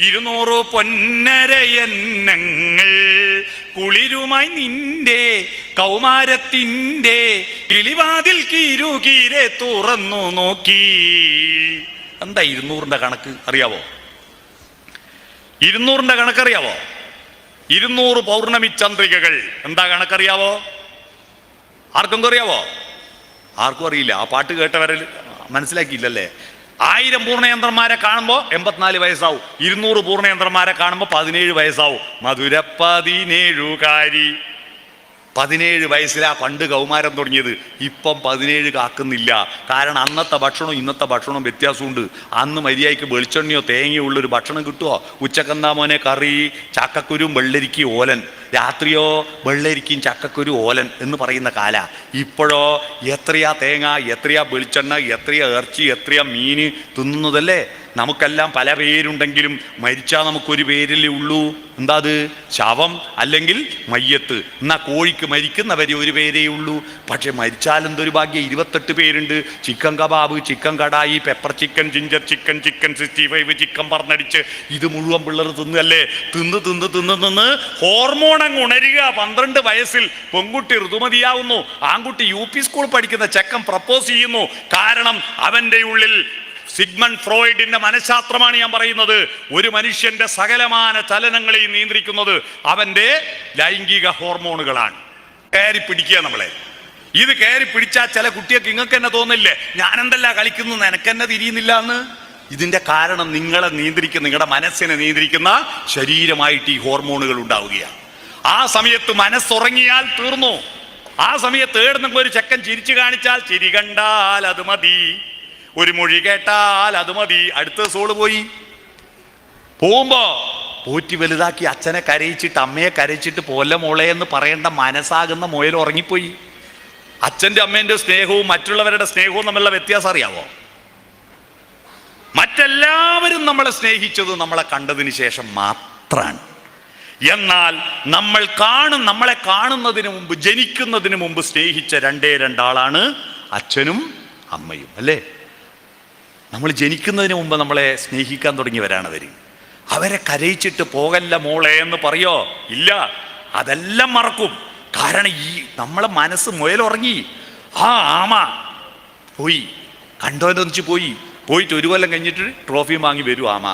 200 പൊന്നരയന്നങ്ങൾ, കുളിരുമായി നിന്റെ കൗമാരത്തിൻ്റെ കിളിവാതിൽ കീരുകീരെ തുറന്നു നോക്കി. എന്താ 200ന്റെ കണക്ക് അറിയാവോ? 200ന്റെ കണക്കറിയാവോ? 200 പൗർണമി ചന്ദ്രികകൾ എന്താ കണക്കറിയാവോ? ആർക്കെങ്കിലും അറിയാവോ? ആർക്കും അറിയില്ല. ആ പാട്ട് കേട്ടവരെ മനസ്സിലാക്കിയില്ലല്ലേ? 1000 പൂർണ്ണയന്ത്രന്മാരെ കാണുമ്പോൾ 84 വയസ്സാവും. 200 പൂർണ്ണയന്ത്രന്മാരെ കാണുമ്പോൾ 17 വയസ്സാവും. മധുര 17കാരി. 17 വയസ്സിലാ പണ്ട് കൗമാരം തുടങ്ങിയത്. ഇപ്പം 17 കാക്കുന്നില്ല. കാരണം അന്നത്തെ ഭക്ഷണവും ഇന്നത്തെ ഭക്ഷണവും വ്യത്യാസമുണ്ട്. അന്ന് മര്യാദയ്ക്ക് വെളിച്ചെണ്ണയോ തേങ്ങയോ ഉള്ളൊരു ഭക്ഷണം കിട്ടുമോ? ഉച്ചക്കെന്താ മോനെ കറി? ചക്കക്കുരും വെള്ളരിക്കി ഓലൻ. രാത്രിയോ വെള്ളരിക്കും ചക്കക്കുരു ഓലൻ എന്ന് പറയുന്ന കാല. ഇപ്പോഴോ എത്രയാ തേങ്ങ, എത്രയാ വെളിച്ചെണ്ണ, എത്രയാ ഇറച്ചി, എത്രയാ മീൻ തിന്നുന്നതല്ലേ? നമുക്കെല്ലാം പല പേരുണ്ടെങ്കിലും മരിച്ചാൽ നമുക്കൊരു പേരല്ലേ ഉള്ളൂ. എന്താ അത്? ശവം അല്ലെങ്കിൽ മയ്യത്ത്. എന്നാൽ കോഴിക്ക് മരിക്കുന്നവരെ ഒരു പേരേ ഉള്ളൂ. പക്ഷെ മരിച്ചാൽ എന്തൊരു ഭാഗ്യം, 28 പേരുണ്ട്. Chicken kebab, chicken kadai, pepper chicken, ginger chicken, chicken 65, chicken പറഞ്ഞടിച്ച് ഇത് മുഴുവൻ പിള്ളേർ തിന്നല്ലേ? തിന്ന് തിന്ന് തിന്ന് തിന്ന് ഹോർമോൺ അങ്ങ് ഉണരുക. 12 വയസ്സിൽ പെൺകുട്ടി ഋതുമതിയാവുന്നു. ആൺകുട്ടി UP സ്കൂൾ പഠിക്കുന്ന ചെക്കൻ പ്രപ്പോസ് ചെയ്യുന്നു. കാരണം അവൻ്റെ ഉള്ളിൽ സിഗ്മണ്ട് ഫ്രോയിഡിന്റെ മനഃശാസ്ത്രമാണ് ഞാൻ പറയുന്നത്. ഒരു മനുഷ്യന്റെ സകലമാന ചലനങ്ങളെയും നിയന്ത്രിക്കുന്നത് അവന്റെ ലൈംഗിക ഹോർമോണുകളാണ്. കയറി പിടിക്കുക നമ്മളെ. ഇത് കയറി പിടിച്ചാൽ ചില കുട്ടികൾക്ക് നിങ്ങൾക്ക് തന്നെ തോന്നില്ലേ, ഞാൻ എന്തല്ല കളിക്കുന്നു, എനക്കെന്നെ തിരിയുന്നില്ല എന്ന്. ഇതിന്റെ കാരണം നിങ്ങളെ നിയന്ത്രിക്കുന്ന, നിങ്ങളുടെ മനസ്സിനെ നിയന്ത്രിക്കുന്ന ശരീരമായിട്ട് ഈ ഹോർമോണുകൾ ഉണ്ടാവുകയാണ്. ആ സമയത്ത് മനസ്സുറങ്ങിയാൽ തീർന്നു. ആ സമയത്ത് ഏടുന്നെങ്കിൽ ഒരു ചെക്കൻ ചിരിച്ചു കാണിച്ചാൽ ചിരി കണ്ടാൽ അത് മതി, ഒരു മൊഴി കേട്ടാൽ അത് മതി. അടുത്ത സോള് പോയി. പോകുമ്പോ പോറ്റി വലുതാക്കി അച്ഛനെ കരയിച്ചിട്ട് അമ്മയെ കരയിച്ചിട്ട് പോലെ മോളെ എന്ന് പറയേണ്ട മനസ്സാകുന്ന മുയൽ ഉറങ്ങിപ്പോയി. അച്ഛൻ്റെ അമ്മേൻ്റെ സ്നേഹവും മറ്റുള്ളവരുടെ സ്നേഹവും തമ്മിലുള്ള വ്യത്യാസം അറിയാവോ? മറ്റെല്ലാവരും നമ്മളെ സ്നേഹിച്ചത് നമ്മളെ കണ്ടതിന് ശേഷം മാത്രമാണ്. എന്നാൽ നമ്മളെ കാണുന്നതിന് മുമ്പ്, ജനിക്കുന്നതിന് മുമ്പ് സ്നേഹിച്ച 2 ആളാണ് അച്ഛനും അമ്മയും, അല്ലേ? നമ്മൾ ജനിക്കുന്നതിന് മുമ്പ് നമ്മളെ സ്നേഹിക്കാൻ തുടങ്ങിയവരാണ് അവർ. അവരെ കരയിച്ചിട്ട് പോകല്ല മോളെ എന്ന് പറയോ? ഇല്ല, അതെല്ലാം മറക്കും. കാരണം ഈ നമ്മളെ മനസ്സ് മുയലുറങ്ങി. ആ ആമ പോയി, കണ്ടോനൊന്നിച്ച് പോയിട്ട് 1 കൊല്ലം കഴിഞ്ഞിട്ട് ട്രോഫിയും വാങ്ങി വരും ആമ.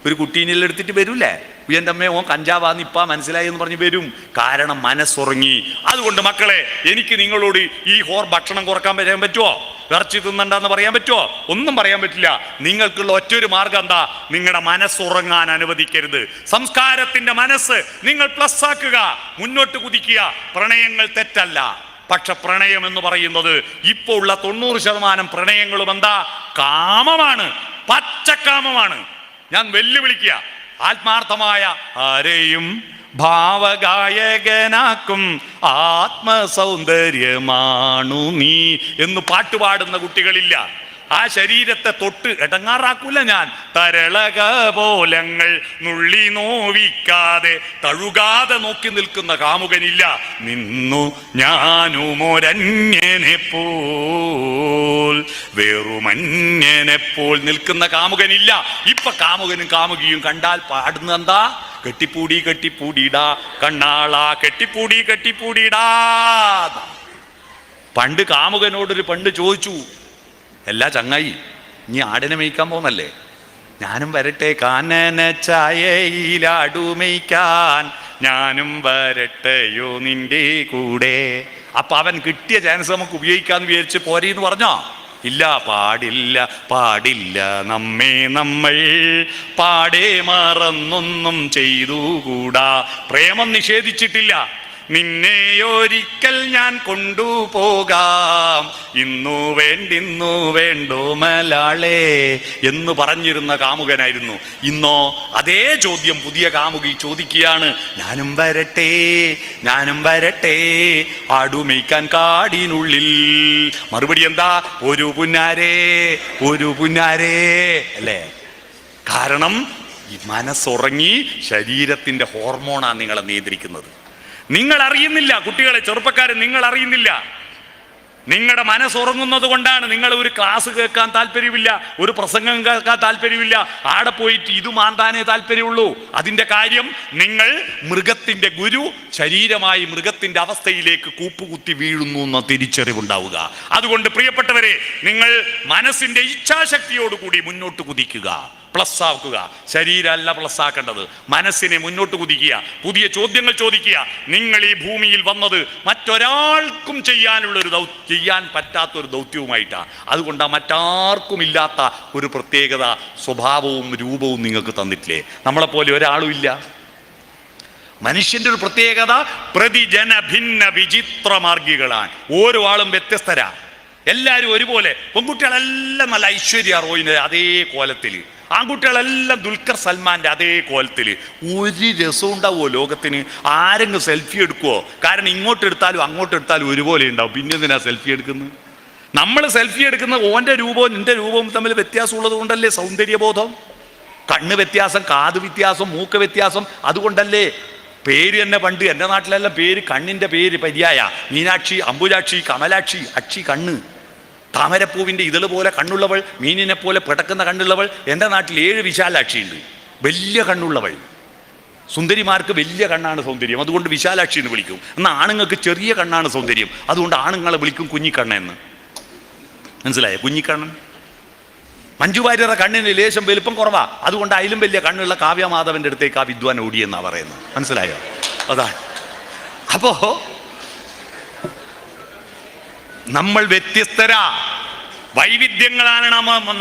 ഒരു കുട്ടീനെല്ലാം എടുത്തിട്ട് വരൂല്ലേ? എൻ്റെ അമ്മയെ ഓൻ കഞ്ചാവാന്ന് ഇപ്പാ മനസ്സിലായി എന്ന് പറഞ്ഞ് വരും. കാരണം മനസ്സുറങ്ങി. അതുകൊണ്ട് മക്കളെ, എനിക്ക് നിങ്ങളോട് ഈ ഭക്ഷണം കുറക്കാൻ പറ്റുമോ? ഇറച്ചി തിന്നണ്ടെന്ന് പറയാൻ പറ്റുമോ? ഒന്നും പറയാൻ പറ്റില്ല. നിങ്ങൾക്കുള്ള ഒറ്റൊരു മാർഗം എന്താ? നിങ്ങളുടെ മനസ്സുറങ്ങാൻ അനുവദിക്കരുത്. സംസ്കാരത്തിന്റെ മനസ്സ് നിങ്ങൾ പ്ലസ് ആക്കുക, മുന്നോട്ട് കുതിക്കുക. പ്രണയങ്ങൾ തെറ്റല്ല, പക്ഷെ പ്രണയം എന്ന് പറയുന്നത് ഇപ്പോൾ ഉള്ള 90% പ്രണയങ്ങളും എന്താ? കാമമാണ്, പച്ചക്കാമമാണ്. ഞാൻ വെല്ലുവിളിക്കുക, ആത്മാർത്ഥമായ ആരെയും ഭാവഗായകനാക്കും ആത്മസൗന്ദര്യമാണു നീ എന്ന് പാട്ടുപാടുന്ന കുട്ടികളില്ല. ആ ശരീരത്തെ തൊട്ട് ഇടങ്ങാറാക്കൂല ഞാൻ. തരളക പോലങ്ങൾ നുള്ളി നോവിക്കാതെ തഴുകാതെ നോക്കി നിൽക്കുന്ന കാമുകനില്ല. നിന്നു ഞാനുമൊരന്യനെ പോൽ വെറുമന്യനെപ്പോൾ നിൽക്കുന്ന കാമുകനില്ല. ഇപ്പൊ കാമുകനും കാമുകിയും കണ്ടാൽ പാടുന്ന എന്താ? കെട്ടിപ്പൂടി കെട്ടിപ്പൂടിടാ കണ്ണാളാ കെട്ടിപ്പൂടി കെട്ടിപ്പൂടിടാ. പണ്ട് കാമുകനോടൊരു പെണ്ണ് ചോദിച്ചു, എല്ലാ ചങ്ങായി നീ ആടിനെ മേയ്ക്കാൻ പോന്നല്ലേ, ഞാനും വരട്ടെ കാനന ചായയിലാടുമേയ്ക്കാൻ, ഞാനും വരട്ടെയോ നിന്റെ കൂടെ. അപ്പൊ അവൻ കിട്ടിയ ചാൻസ് നമുക്ക് ഉപയോഗിക്കാന്ന് വിചാരിച്ച് പോരെന്ന് പറഞ്ഞോ? ഇല്ല, പാടില്ല പാടില്ല നമ്മെ നമ്മൾ പാടേ മറന്നൊന്നും ചെയ്തുകൂടാ. പ്രേമം നിഷേധിച്ചിട്ടില്ല. നിന്നെയൊരിക്കൽ ഞാൻ കൊണ്ടുപോകാം, ഇന്നു വേണ്ടിന്നു വേണ്ടോ മലാളെ എന്ന് പറഞ്ഞിരുന്ന കാമുകനായിരുന്നു. ഇന്നോ അതേ ചോദ്യം പുതിയ കാമുകി ചോദിക്കുകയാണ്, ഞാനും വരട്ടെ ഞാനും വരട്ടെ ആടുമേയ്ക്കാൻ കാടിനുള്ളിൽ. മറുപടി എന്താ? ഒരു പുന്നാരേ ഒരു പുന്നാരേ അല്ലേ? കാരണം ഈ മനസ്സുറങ്ങി ശരീരത്തിന്റെ ഹോർമോണാണ് നിങ്ങളെ നിയന്ത്രിക്കുന്നത്. നിങ്ങൾ അറിയുന്നില്ല കുട്ടികളെ, ചെറുപ്പക്കാരെ, നിങ്ങൾ അറിയുന്നില്ല. നിങ്ങളുടെ മനസ്സുറങ്ങുന്നത് കൊണ്ടാണ്. നിങ്ങൾ ഒരു ക്ലാസ് കേൾക്കാൻ താല്പര്യമില്ല, ഒരു പ്രസംഗം കേൾക്കാൻ താല്പര്യമില്ല, ആടെ പോയിട്ട് ഇത് മാന്താനേ താല്പര്യമുള്ളൂ. അതിന്റെ കാര്യം നിങ്ങൾ മൃഗത്തിന്റെ ഗുരു ശരീരമായി മൃഗത്തിന്റെ അവസ്ഥയിലേക്ക് കൂപ്പുകുത്തി വീഴുന്നു എന്ന തിരിച്ചറിവുണ്ടാവുക. അതുകൊണ്ട് പ്രിയപ്പെട്ടവരെ, നിങ്ങൾ മനസ്സിന്റെ ഇച്ഛാശക്തിയോടുകൂടി മുന്നോട്ട് കുതിക്കുക, പ്ലസ് ആക്കുക. ശരീരമല്ല പ്ലസ് ആക്കേണ്ടത്, മനസ്സിനെ മുന്നോട്ട് കുതിക്കുക, പുതിയ ചോദ്യങ്ങൾ ചോദിക്കുക. നിങ്ങൾ ഈ ഭൂമിയിൽ വന്നത് മറ്റൊരാൾക്കും ചെയ്യാൻ പറ്റാത്തൊരു ദൗത്യവുമായിട്ടാണ്. അതുകൊണ്ടാണ് മറ്റാർക്കും ഇല്ലാത്ത ഒരു പ്രത്യേകത, സ്വഭാവവും രൂപവും നിങ്ങൾക്ക് തന്നിട്ടില്ലേ? നമ്മളെപ്പോലെ ഒരാളും ഇല്ല. മനുഷ്യന്റെ ഒരു പ്രത്യേകത, പ്രതിജന ഭിന്ന വിചിത്ര മാർഗികളാണ്. ഓരോ ആളും വ്യത്യസ്തരാ. എല്ലാവരും ഒരുപോലെ. പെൺകുട്ടികളെല്ലാം നല്ല ഐശ്വര്യ റോയിന്റെ അതേ കോലത്തിൽ, ആൺകുട്ടികളെല്ലാം ദുൽഖർ സൽമാന്റെ അതേ കോലത്തിൽ. ഒരു രസം ഉണ്ടാവുമോ ലോകത്തിന്? ആരെങ്കിലും സെൽഫി എടുക്കുവോ? കാരണം ഇങ്ങോട്ട് എടുത്താലും അങ്ങോട്ട് എടുത്താലും ഒരുപോലെ ഉണ്ടാവും. പിന്നെ എന്തിനാ സെൽഫി എടുക്കുന്നത്? നമ്മൾ സെൽഫി എടുക്കുന്ന ഓന്റെ രൂപവും നിന്റെ രൂപവും തമ്മിൽ വ്യത്യാസമുള്ളത് കൊണ്ടല്ലേ സൗന്ദര്യബോധം. കണ്ണ് വ്യത്യാസം, കാത് വ്യത്യാസം, മൂക്ക് വ്യത്യാസം. അതുകൊണ്ടല്ലേ പേര് തന്നെ പണ്ട് എൻ്റെ നാട്ടിലെല്ലാം പേര്, കണ്ണിൻ്റെ പേര് പര്യായ. മീനാക്ഷി, അമ്പുജാക്ഷി, കമലാക്ഷി. അക്ഷി കണ്ണ്. താമരപ്പൂവിൻ്റെ ഇതള് പോലെ കണ്ണുള്ളവൾ, മീനിനെ പോലെ പിടക്കുന്ന കണ്ണുള്ളവൾ. എൻ്റെ നാട്ടിൽ 7 വിശാലാക്ഷി ഉണ്ട്, വലിയ കണ്ണുള്ളവൾ. സുന്ദരിമാർക്ക് വലിയ കണ്ണാണ് സൗന്ദര്യം, അതുകൊണ്ട് വിശാലാക്ഷി എന്ന് വിളിക്കും. എന്നാൽ ആണുങ്ങൾക്ക് ചെറിയ കണ്ണാണ് സൗന്ദര്യം, അതുകൊണ്ട് ആണുങ്ങളെ വിളിക്കും കുഞ്ഞിക്കണ്ണെന്ന്. മനസ്സിലായോ? കുഞ്ഞിക്കണ്ണൻ. മഞ്ജു വാര്യരുടെ കണ്ണിന് ലേശം വലുപ്പം കുറവാ, അതുകൊണ്ട് അതിലും വലിയ കണ്ണുള്ള കാവ്യമാധവന്റെ അടുത്തേക്ക് ആ വിദ്വാൻ ഓടിയെന്നാ പറയുന്നത്. മനസ്സിലായോ? അതാണ്. അപ്പോ നമ്മൾ വ്യത്യസ്തരാ, വൈവിധ്യങ്ങളാണ്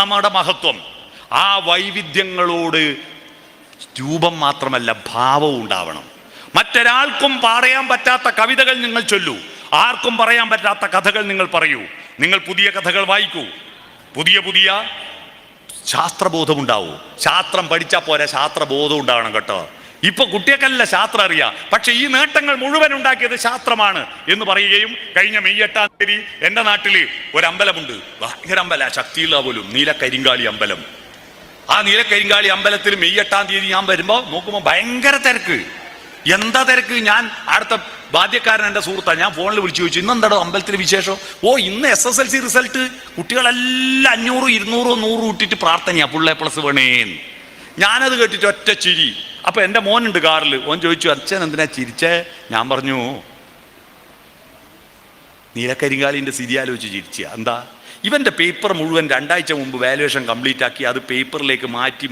നമ്മുടെ മഹത്വം. ആ വൈവിധ്യങ്ങളോട് രൂപം മാത്രമല്ല ഭാവവും ഉണ്ടാവണം. മറ്റൊരാൾക്കും പറയാൻ പറ്റാത്ത കവിതകൾ നിങ്ങൾ ചൊല്ലൂ, ആർക്കും പറയാൻ പറ്റാത്ത കഥകൾ നിങ്ങൾ പറയൂ. നിങ്ങൾ പുതിയ കഥകൾ വായിക്കൂ, പുതിയ പുതിയ ശാസ്ത്രബോധം ഉണ്ടാവൂ. ശാസ്ത്രം പഠിച്ചാൽ പോരാ, ശാസ്ത്രബോധം ഉണ്ടാവണം കേട്ടോ. ഇപ്പൊ കുട്ടികൾക്കല്ല ശാസ്ത്രം അറിയാം, പക്ഷെ ഈ നേട്ടങ്ങൾ മുഴുവൻ ഉണ്ടാക്കിയത് ശാസ്ത്രമാണ് എന്ന് പറയുകയും. കഴിഞ്ഞ മെയ് 8-ാം തീയതി എൻ്റെ നാട്ടിൽ ഒരു അമ്പലമുണ്ട്, ഭയങ്കര അമ്പല, ശക്തിയുള്ള പോലും, നീലക്കരിങ്കാളി അമ്പലം. ആ നീലക്കരിങ്കാളി അമ്പലത്തിൽ മെയ് 8-ാം തീയതി ഞാൻ വരുമ്പോൾ നോക്കുമ്പോൾ ഭയങ്കര തിരക്ക്. എന്താ തിരക്ക്? ഞാൻ അടുത്ത ബാധ്യക്കാരൻ എൻ്റെ സുഹൃത്താണ്, ഞാൻ ഫോണിൽ വിളിച്ചു ചോദിച്ചു, ഇന്നെന്താടോ അമ്പലത്തിൽ വിശേഷം? ഓ, ഇന്ന് SSLC റിസൾട്ട്, കുട്ടികളെല്ലാം 500, 200, 100 ഇട്ടിട്ട് പ്രാർത്ഥനയാ ഫുൾ A+ വേണേന്ന്. ഞാനത് കേട്ടിട്ട് ഒറ്റ ചിരി. അപ്പൊ എൻ്റെ മോനുണ്ട് കാറിൽ, ഓൻ ചോദിച്ചു, അച്ഛൻ എന്തിനാ ചിരിച്ചേ? ഞാൻ പറഞ്ഞു, നീലക്കരിങ്കാളിൻ്റെ സ്ഥിതി ആലോചിച്ച് ചിരിച്ച. എന്താ? ഇവൻ്റെ പേപ്പർ മുഴുവൻ 2 ആഴ്ച മുമ്പ് വാല്യുവേഷൻ കംപ്ലീറ്റ് ആക്കി, അത് പേപ്പറിലേക്ക് മാറ്റി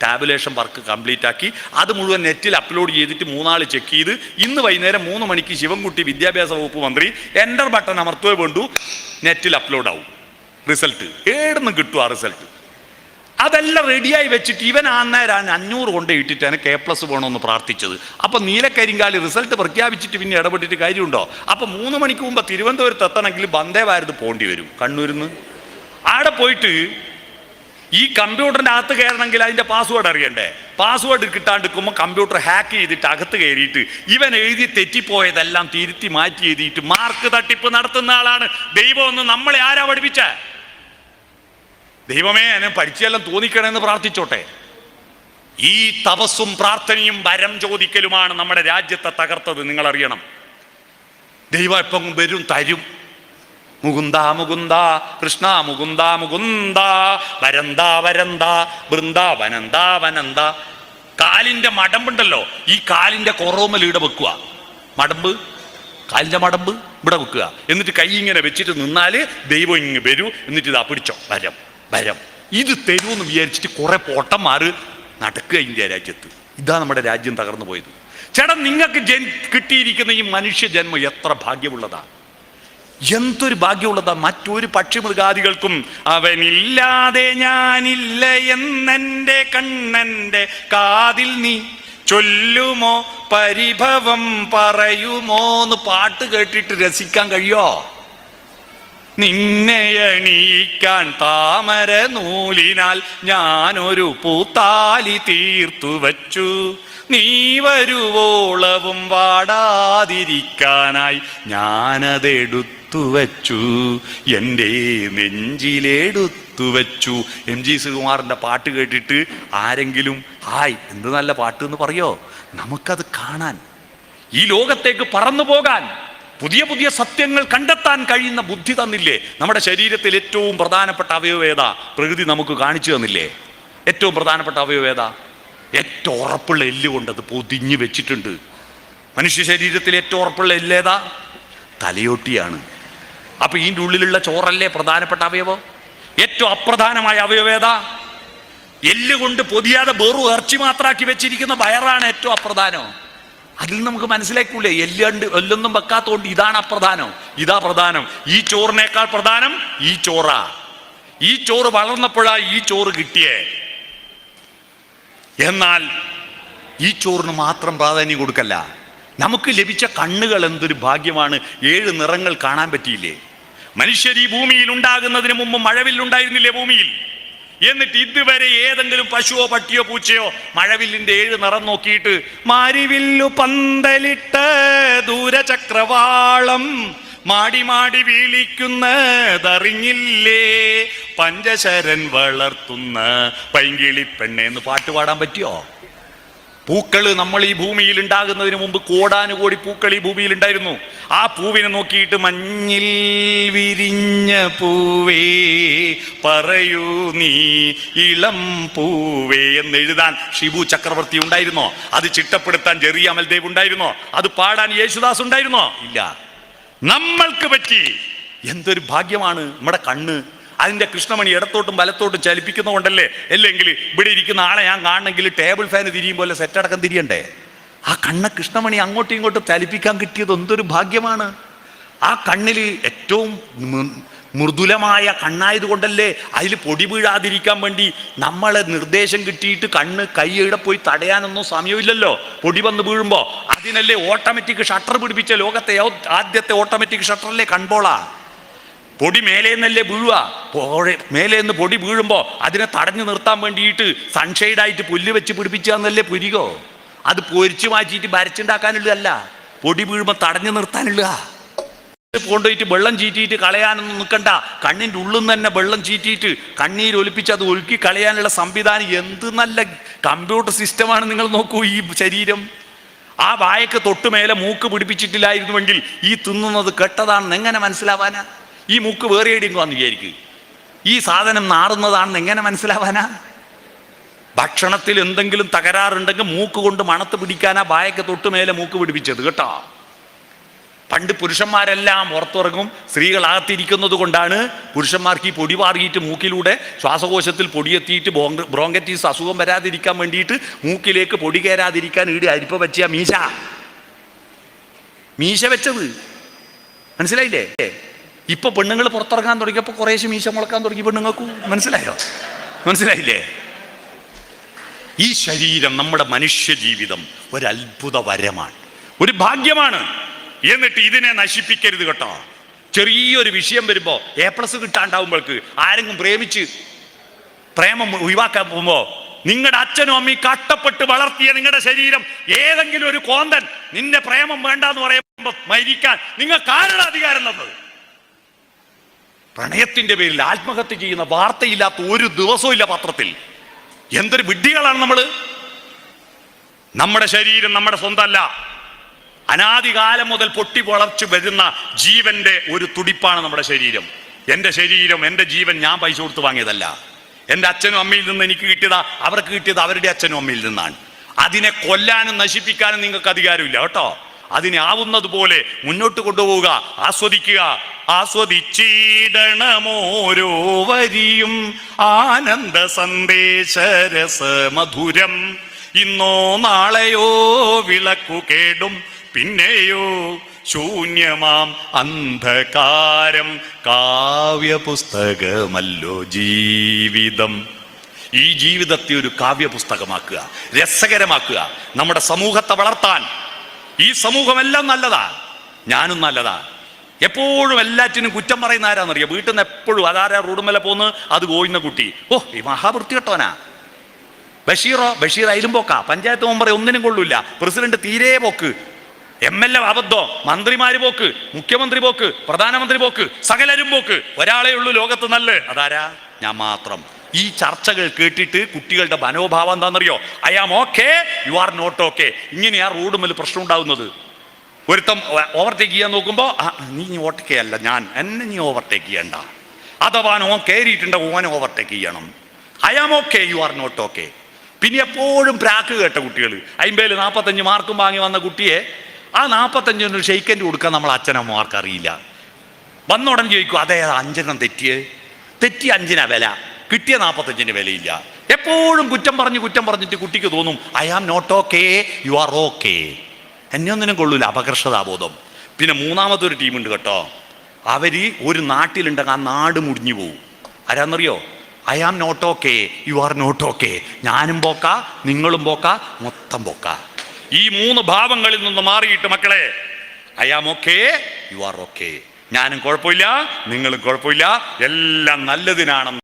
ടാബുലേഷൻ വർക്ക് കംപ്ലീറ്റ് ആക്കി, അത് മുഴുവൻ നെറ്റിൽ അപ്ലോഡ് ചെയ്തിട്ട് 3 നാൾ ചെക്ക് ചെയ്ത്, ഇന്ന് വൈകുന്നേരം 3 മണിക്ക് ശിവൻകുട്ടി വിദ്യാഭ്യാസ വകുപ്പ് മന്ത്രി എൻ്റർ ബട്ടൺ അമർത്തുകയോ വേണ്ടു, നെറ്റിൽ അപ്ലോഡ് ആവും റിസൾട്ട്. ഏടുന്ന് കിട്ടും ആ റിസൾട്ട്? അതെല്ലാം റെഡിയായി വെച്ചിട്ട് ഇവൻ അന്നേരം 500 കൊണ്ട് ഇട്ടിട്ടാണ് A+ വേണമെന്ന് പ്രാർത്ഥിച്ചത്. അപ്പൊ നീലക്കരിങ്കാലി റിസൾട്ട് പ്രഖ്യാപിച്ചിട്ട് പിന്നെ ഇടപെട്ടിട്ട് കാര്യമുണ്ടോ? അപ്പൊ 3 മണിക്ക് മുമ്പ് തിരുവനന്തപുരത്ത് എത്തണമെങ്കിൽ വന്ദേ ഭാരത് പോകേണ്ടി വരും. കണ്ണൂരിന്ന് ആടെ പോയിട്ട് ഈ കമ്പ്യൂട്ടറിൻ്റെ അകത്ത് കയറണമെങ്കിൽ അതിൻ്റെ പാസ്വേഡ് അറിയണ്ടേ? പാസ്വേഡ് കിട്ടാണ്ടിരിക്കുമ്പോൾ കമ്പ്യൂട്ടർ ഹാക്ക് ചെയ്തിട്ട് അകത്ത് കയറിയിട്ട് ഇവൻ എഴുതി തെറ്റിപ്പോയതെല്ലാം തിരുത്തി മാറ്റി എഴുതിയിട്ട് മാർക്ക് തട്ടിപ്പ് നടത്തുന്ന ആളാണ് ദൈവം എന്ന് നമ്മളെ ആരാ പഠിപ്പിച്ച? ദൈവമേ എന്നെ പഠിച്ചെല്ലാം തോന്നിക്കണമെന്ന് പ്രാർത്ഥിച്ചോട്ടെ. ഈ തപസ്സും പ്രാർത്ഥനയും വരം ചോദിക്കലുമാണ് നമ്മുടെ രാജ്യത്തെ തകർത്തത്. നിങ്ങൾ അറിയണം, ദൈവം എപ്പം വരും, തരും. മുകുന്ദ മുകുന്ദ കൃഷ്ണ മുകുന്ദ മുകുന്ദ വരന്ത വരന്ത വൃന്ദാവനന്ദ വനന്ദ. കാലിന്റെ മടമ്പുണ്ടല്ലോ, ഈ കാലിന്റെ കൊറോമൽ ഇവിടെ വെക്കുക. മടമ്പ്, കാലിന്റെ മടമ്പ് ഇവിടെ വെക്കുക. എന്നിട്ട് കൈ ഇങ്ങനെ വെച്ചിട്ട് നിന്നാല് ദൈവം ഇങ്ങ് വരൂ. എന്നിട്ട് ഇതാ പിടിച്ചോ, വരം വരം. ഇത് തരുമെന്ന് വിചാരിച്ചിട്ട് കുറെ പൊട്ടന്മാര് നടക്കുക ഇന്ത്യ രാജ്യത്ത്. ഇതാ നമ്മുടെ രാജ്യം തകർന്നു പോയത്. ചേട്ടാ, നിങ്ങൾക്ക് കിട്ടിയിരിക്കുന്ന ഈ മനുഷ്യ ജന്മം എത്ര ഭാഗ്യമുള്ളതാ, എന്തൊരു ഭാഗ്യമുള്ളതാ. മറ്റൊരു പക്ഷിമൃഗാദികൾക്കും അവനില്ലാതെ ഞാനില്ല എന്നെൻ്റെ കണ്ണൻ്റെ കാതിൽ നീ ചൊല്ലുമോ, പരിഭവം പറയുമോ എന്ന് പാട്ട് കേട്ടിട്ട് രസിക്കാൻ കഴിയോ? നിന്നെ അണിയിക്കാൻ താമര നൂലിനാൽ ഞാനൊരു പൂത്താലി തീർത്തു വച്ചു, നീ വരുവോളവും വാടാതിരിക്കാനായി ഞാനതെടുത്തു വച്ചു, എൻ്റെ നെഞ്ചിലെടുത്തു വച്ചു. MG ശ്രീകുമാറിൻ്റെ പാട്ട് കേട്ടിട്ട് ആരെങ്കിലും ഹായ് എന്ത് നല്ല പാട്ട് എന്ന് പറയോ? നമുക്കത് കാണാൻ, ഈ ലോകത്തേക്ക് പറന്നു പോകാൻ, പുതിയ പുതിയ സത്യങ്ങൾ കണ്ടെത്താൻ കഴിയുന്ന ബുദ്ധി തന്നില്ലേ? നമ്മുടെ ശരീരത്തിൽ ഏറ്റവും പ്രധാനപ്പെട്ട അവയവേദ പ്രകൃതി നമുക്ക് കാണിച്ചു തന്നില്ലേ? ഏറ്റവും പ്രധാനപ്പെട്ട അവയവേദ, ഏറ്റവും ഉറപ്പുള്ള എല്ല് കൊണ്ടത് പൊതിഞ്ഞു വെച്ചിട്ടുണ്ട്. മനുഷ്യ ശരീരത്തിൽ ഏറ്റവും ഉറപ്പുള്ള എല്ലേതാ? തലയോട്ടിയാണ്. അപ്പൊ ഇതിൻ്റെ ഉള്ളിലുള്ള ചോറല്ലേ പ്രധാനപ്പെട്ട അവയവം? ഏറ്റവും അപ്രധാനമായ അവയവേദ? എല്ല് കൊണ്ട് പൊതിയാതെ വെറും ഇറച്ചി മാത്രമാക്കി വെച്ചിരിക്കുന്ന വയറാണ് ഏറ്റവും അപ്രധാനം. അതിൽ നമുക്ക് മനസ്സിലാക്കൂലേ? എല്ലൊന്നും വെക്കാത്തോണ്ട് ഇതാണ് അപ്രധാനം, ഇതാ പ്രധാനം. ഈ ചോറിനേക്കാൾ പ്രധാനം ഈ ചോറാ. ഈ ചോറ് വളർന്നപ്പോഴാ ഈ ചോറ് കിട്ടിയേ. എന്നാൽ ഈ ചോറിന് മാത്രം പ്രാധാന്യം കൊടുക്കല്ല. നമുക്ക് ലഭിച്ച കണ്ണുകൾ എന്തൊരു ഭാഗ്യമാണ്. 7 നിറങ്ങൾ കാണാൻ പറ്റിയില്ലേ? മനുഷ്യർ ഈ ഭൂമിയിൽ ഉണ്ടാകുന്നതിന് മുമ്പ് മഴവില്ലുണ്ടായിരുന്നില്ലേ ഭൂമിയിൽ? എന്നിട്ട് ഇതുവരെ ഏതെങ്കിലും പശുവോ പട്ടിയോ പൂച്ചയോ മഴവില്ലിന്റെ 7 നിറം നോക്കിയിട്ട് മാരിവില്ലു പന്തലിട്ട് ദൂരചക്രവാളം മാടി മാടി വീളിക്കുന്നതറിഞ്ഞില്ലേ, പഞ്ചശരൻ വളർത്തുന്ന പൈങ്കിളി പെണ്ണെ എന്ന് പാട്ട് പാടാൻ പറ്റിയോ? പൂക്കള് നമ്മൾ ഈ ഭൂമിയിൽ ഉണ്ടാകുന്നതിന് മുമ്പ് കോടാനുകോടി പൂക്കൾ ഈ ഭൂമിയിൽ ഉണ്ടായിരുന്നു. ആ പൂവിനെ നോക്കിയിട്ട് മഞ്ഞിൽ വിരിഞ്ഞ പൂവേ പറയൂ നീ ഇളം പൂവേ എന്ന് എഴുതാൻ ഷിബു ചക്രവർത്തി ഉണ്ടായിരുന്നോ? അത് ചിട്ടപ്പെടുത്താൻ ജെറി അമൽദേവ് ഉണ്ടായിരുന്നോ? അത് പാടാൻ യേശുദാസ് ഉണ്ടായിരുന്നോ? ഇല്ല. നമ്മൾക്ക് പറ്റി. എന്തൊരു ഭാഗ്യമാണ് നമ്മുടെ കണ്ണ്. അതിൻ്റെ കൃഷ്ണമണി ഇടത്തോട്ടും വലത്തോട്ടും ചലിപ്പിക്കുന്നതുകൊണ്ടല്ലേ. അല്ലെങ്കിൽ ഇവിടെ ഇരിക്കുന്ന ആളെ ഞാൻ കാണണമെങ്കിൽ ടേബിൾ ഫാന് തിരിയും പോലെ സെറ്റടക്കം തിരിയണ്ടേ? ആ കണ്ണ് കൃഷ്ണമണി അങ്ങോട്ടും ഇങ്ങോട്ടും ചലിപ്പിക്കാൻ കിട്ടിയത് എന്തൊരു ഭാഗ്യമാണ്. ആ കണ്ണിൽ ഏറ്റവും മൃദുലമായ കണ്ണായതുകൊണ്ടല്ലേ അതിൽ പൊടി വീഴാതിരിക്കാൻ വേണ്ടി നമ്മളെ നിർദ്ദേശം കിട്ടിയിട്ട് കണ്ണ് കൈയുടെ പോയി തടയാനൊന്നും സമയമില്ലല്ലോ. പൊടി വന്ന് വീഴുമ്പോൾ അതിനല്ലേ ഓട്ടോമാറ്റിക് ഷട്ടർ പിടിപ്പിച്ച ലോകത്തെ ആദ്യത്തെ ഓട്ടോമാറ്റിക് ഷട്ടറല്ലേ കൺപോളാ. പൊടി മേലേന്നല്ലേ വീഴുക. മേലേന്ന് പൊടി വീഴുമ്പോൾ അതിനെ തടഞ്ഞു നിർത്താൻ വേണ്ടിയിട്ട് സൺഷെയ്ഡായിട്ട് പുല്ല് വെച്ച് പിടിപ്പിച്ചാന്നല്ലേ പുരികോ. അത് പൊരിച്ചു മാറ്റിയിട്ട് വരച്ചുണ്ടാക്കാനുള്ളതല്ല, പൊടി വീഴുമ്പോൾ തടഞ്ഞു നിർത്താനുള്ള. കൊണ്ടുപോയിട്ട് വെള്ളം ചീറ്റിയിട്ട് കളയാനൊന്നും നിൽക്കണ്ട. കണ്ണിൻ്റെ ഉള്ളിൽ നിന്ന് തന്നെ വെള്ളം ചീറ്റിയിട്ട് കണ്ണീരൊലിപ്പിച്ച് അത് ഒഴുക്കി കളയാനുള്ള സംവിധാനം. എന്ത് നല്ല കമ്പ്യൂട്ടർ സിസ്റ്റമാണ്. നിങ്ങൾ നോക്കൂ ഈ ശരീരം. ആ വായക്ക് തൊട്ട് മേലെ മൂക്ക് പിടിപ്പിച്ചിട്ടില്ലായിരുന്നുവെങ്കിൽ ഈ തിന്നുന്നത് കെട്ടതാണെന്ന് എങ്ങനെ മനസ്സിലാവാനാ? ഈ മൂക്ക് വേറെ എവിടെയെങ്കിലും വിചാരിക്കും. ഈ സാധനം നാറുന്നതാണെന്ന് എങ്ങനെ മനസ്സിലാവാനാ? ഭക്ഷണത്തിൽ എന്തെങ്കിലും തകരാറുണ്ടെങ്കിൽ മൂക്ക് കൊണ്ട് മണത്ത് പിടിക്കാനാ വായക്ക് തൊട്ട് മേലെ മൂക്ക് പിടിപ്പിച്ചത് കേട്ടോ. പണ്ട് പുരുഷന്മാരെല്ലാം പുറത്തിറങ്ങും, സ്ത്രീകളകത്തിരിക്കുന്നത് കൊണ്ടാണ് പുരുഷന്മാർക്ക് ഈ പൊടി പാറിയിട്ട് മൂക്കിലൂടെ ശ്വാസകോശത്തിൽ പൊടിയെത്തിയിട്ട് ബ്രോങ്കറ്റീസ് അസുഖം വരാതിരിക്കാൻ വേണ്ടിയിട്ട് മൂക്കിലേക്ക് പൊടി കയറാതിരിക്കാൻ ഈട് അരിപ്പ വെച്ച മീശ വെച്ചത്. മനസ്സിലായില്ലേ? ഇപ്പൊ പെണ്ണുങ്ങൾ പുറത്തിറങ്ങാൻ തുടങ്ങിയപ്പോൾ കുറേശ്ശെ മീശ മുളക്കാൻ തുടങ്ങി പെണ്ണുങ്ങൾക്കും. മനസ്സിലായില്ലേ? ഈ ശരീരം, നമ്മുടെ മനുഷ്യ ജീവിതം ഒരു അത്ഭുത വരമാണ്, ഒരു ഭാഗ്യമാണ്. എന്നിട്ട് ഇതിനെ നശിപ്പിക്കരുത് കേട്ടോ. ചെറിയൊരു വിഷയം വരുമ്പോൾ A+ കിട്ടാണ്ടാവുമ്പോൾക്ക് ആരെങ്കിലും പ്രേമിച്ച് പ്രേമം ഒഴിവാക്കാൻ പോകുമ്പോൾ നിങ്ങളുടെ അച്ഛനും അമ്മയും കഷ്ടപ്പെട്ട് വളർത്തിയ നിങ്ങളുടെ ശരീരം ഏതെങ്കിലും ഒരു കോന്തൻ നിന്റെ പ്രേമം വേണ്ടെന്ന് പറയുമ്പോൾ മരിക്കാൻ നിങ്ങൾക്ക് ആരുടെ അധികാരം തന്നത്? പ്രണയത്തിന്റെ പേരിൽ ആത്മഹത്യ ചെയ്യുന്ന വാർത്തയില്ലാത്ത ഒരു ദിവസവും ഇല്ല പത്രത്തിൽ. എന്തൊരു വിഡ്ഢികളാണ് നമ്മള്. നമ്മുടെ ശരീരം നമ്മുടെ സ്വന്തമല്ല. അനാദികാലം മുതൽ പൊട്ടി വളർച്ചു വരുന്ന ജീവന്റെ ഒരു തുടിപ്പാണ് നമ്മുടെ ശരീരം. എൻ്റെ ശരീരം, എൻ്റെ ജീവൻ ഞാൻ പൈസ കൊടുത്ത് വാങ്ങിയതല്ല. എൻ്റെ അച്ഛനും അമ്മയിൽ നിന്ന് എനിക്ക് കിട്ടിയതാ, അവർക്ക് കിട്ടിയത് അവരുടെ അച്ഛനും അമ്മയിൽ നിന്നാണ്. അതിനെ കൊല്ലാനും നശിപ്പിക്കാനും നിങ്ങൾക്ക് അധികാരമില്ല കേട്ടോ. അതിനെ ആവുന്നതുപോലെ മുന്നോട്ട് കൊണ്ടുപോവുക, ആസ്വദിക്കുക. ആസ്വദിച്ചിടണമോരോ വരിയും ആനന്ദ സന്ദേശരസ മധുരം. ഇന്നോ നാളെയോ വിളക്കു കേടും പിന്നെയോ ശൂന്യമാം അന്ധകാരം. കാവ്യപുസ്തകമല്ലോ ജീവിതം. ഈ ജീവിതത്തെ ഒരു കാവ്യപുസ്തകമാക്കുക, രസകരമാക്കുക. നമ്മുടെ സമൂഹത്തെ വളർത്താൻ. ഈ സമൂഹമെല്ലാം നല്ലതാ, ഞാനും നല്ലതാ. എപ്പോഴും എല്ലാറ്റിനും കുറ്റം പറയുന്ന ആരാന്നറിയാം? വീട്ടിൽ നിന്ന് എപ്പോഴും അതാരാ റോഡുമല പോന്ന്, അത് കോയുന്ന കുട്ടി, ഓ ഈ മഹാവൃത്തി കേട്ടോനാ. ബഷീർ അയിലും പോക്കാ, പഞ്ചായത്ത് മെമ്പറെ ഒന്നിനും കൊള്ളൂല, പ്രസിഡന്റ് തീരെ പോക്ക്, MLA അബദ്ധം, മന്ത്രിമാര് പോക്ക്, മുഖ്യമന്ത്രി പോക്ക്, പ്രധാനമന്ത്രി പോക്ക്, സകലരും പോക്ക്. ഒരാളെ ഉള്ളൂ ലോകത്ത് നല്ല, അതാരാ? ഞാൻ മാത്രം. ഈ ചർച്ചകൾ കേട്ടിട്ട് കുട്ടികളുടെ മനോഭാവം എന്താണെന്നറിയോ? I am okay, you are not okay. ഇങ്ങനെയാ റോഡ് മേൽ പ്രശ്നം ഉണ്ടാവുന്നത്. ഒരുത്തം ഓവർടേക്ക് ചെയ്യാൻ നോക്കുമ്പോൾ നീ ഓവർടേക്ക് അല്ല, ഞാൻ എന്നെ നീ ഓവർടേക്ക് ചെയ്യണ്ട. അഥവാ ഓൻ കയറിയിട്ടുണ്ട്, ഓനെ ഓവർടേക്ക് ചെയ്യണം. I am okay, you are not okay. പിന്നെ എപ്പോഴും പ്രാക്ക് കേട്ട കുട്ടികൾ, 50 45 മാർക്കും വാങ്ങി വന്ന കുട്ടിയെ ആ 45 ഷെയ്ക്കൻഡ് കൊടുക്കാൻ നമ്മൾ അച്ഛനമ്മമാർക്ക് അറിയില്ല. വന്നോടൻ ചോദിക്കും, അതേ 5 തെറ്റി 5 വില, കിട്ടിയ 45 വിലയില്ല. എപ്പോഴും കുറ്റം പറഞ്ഞിട്ട് കുട്ടിക്ക് തോന്നും I am not okay, you are okay. എന്നെ ഒന്നിനും കൊള്ളൂല, അപകർഷതാബോധം. പിന്നെ മൂന്നാമതൊരു ടീമുണ്ട് കേട്ടോ. അവര് ഒരു നാട്ടിലുണ്ടെങ്കിൽ ആ നാട് മുടിഞ്ഞു പോവും. ആരാന്നറിയോ? I am not okay, you are not okay. ഞാനും പോക്ക, നിങ്ങളും പോക്ക, മൊത്തം പോക്ക. ഈ 3 ഭാവങ്ങളിൽ നിന്ന് മാറിയിട്ട് മക്കളെ, I am okay, you are okay. ഞാനും കുഴപ്പമില്ല, നിങ്ങളും കുഴപ്പമില്ല, എല്ലാം നല്ലതിനാണെന്ന്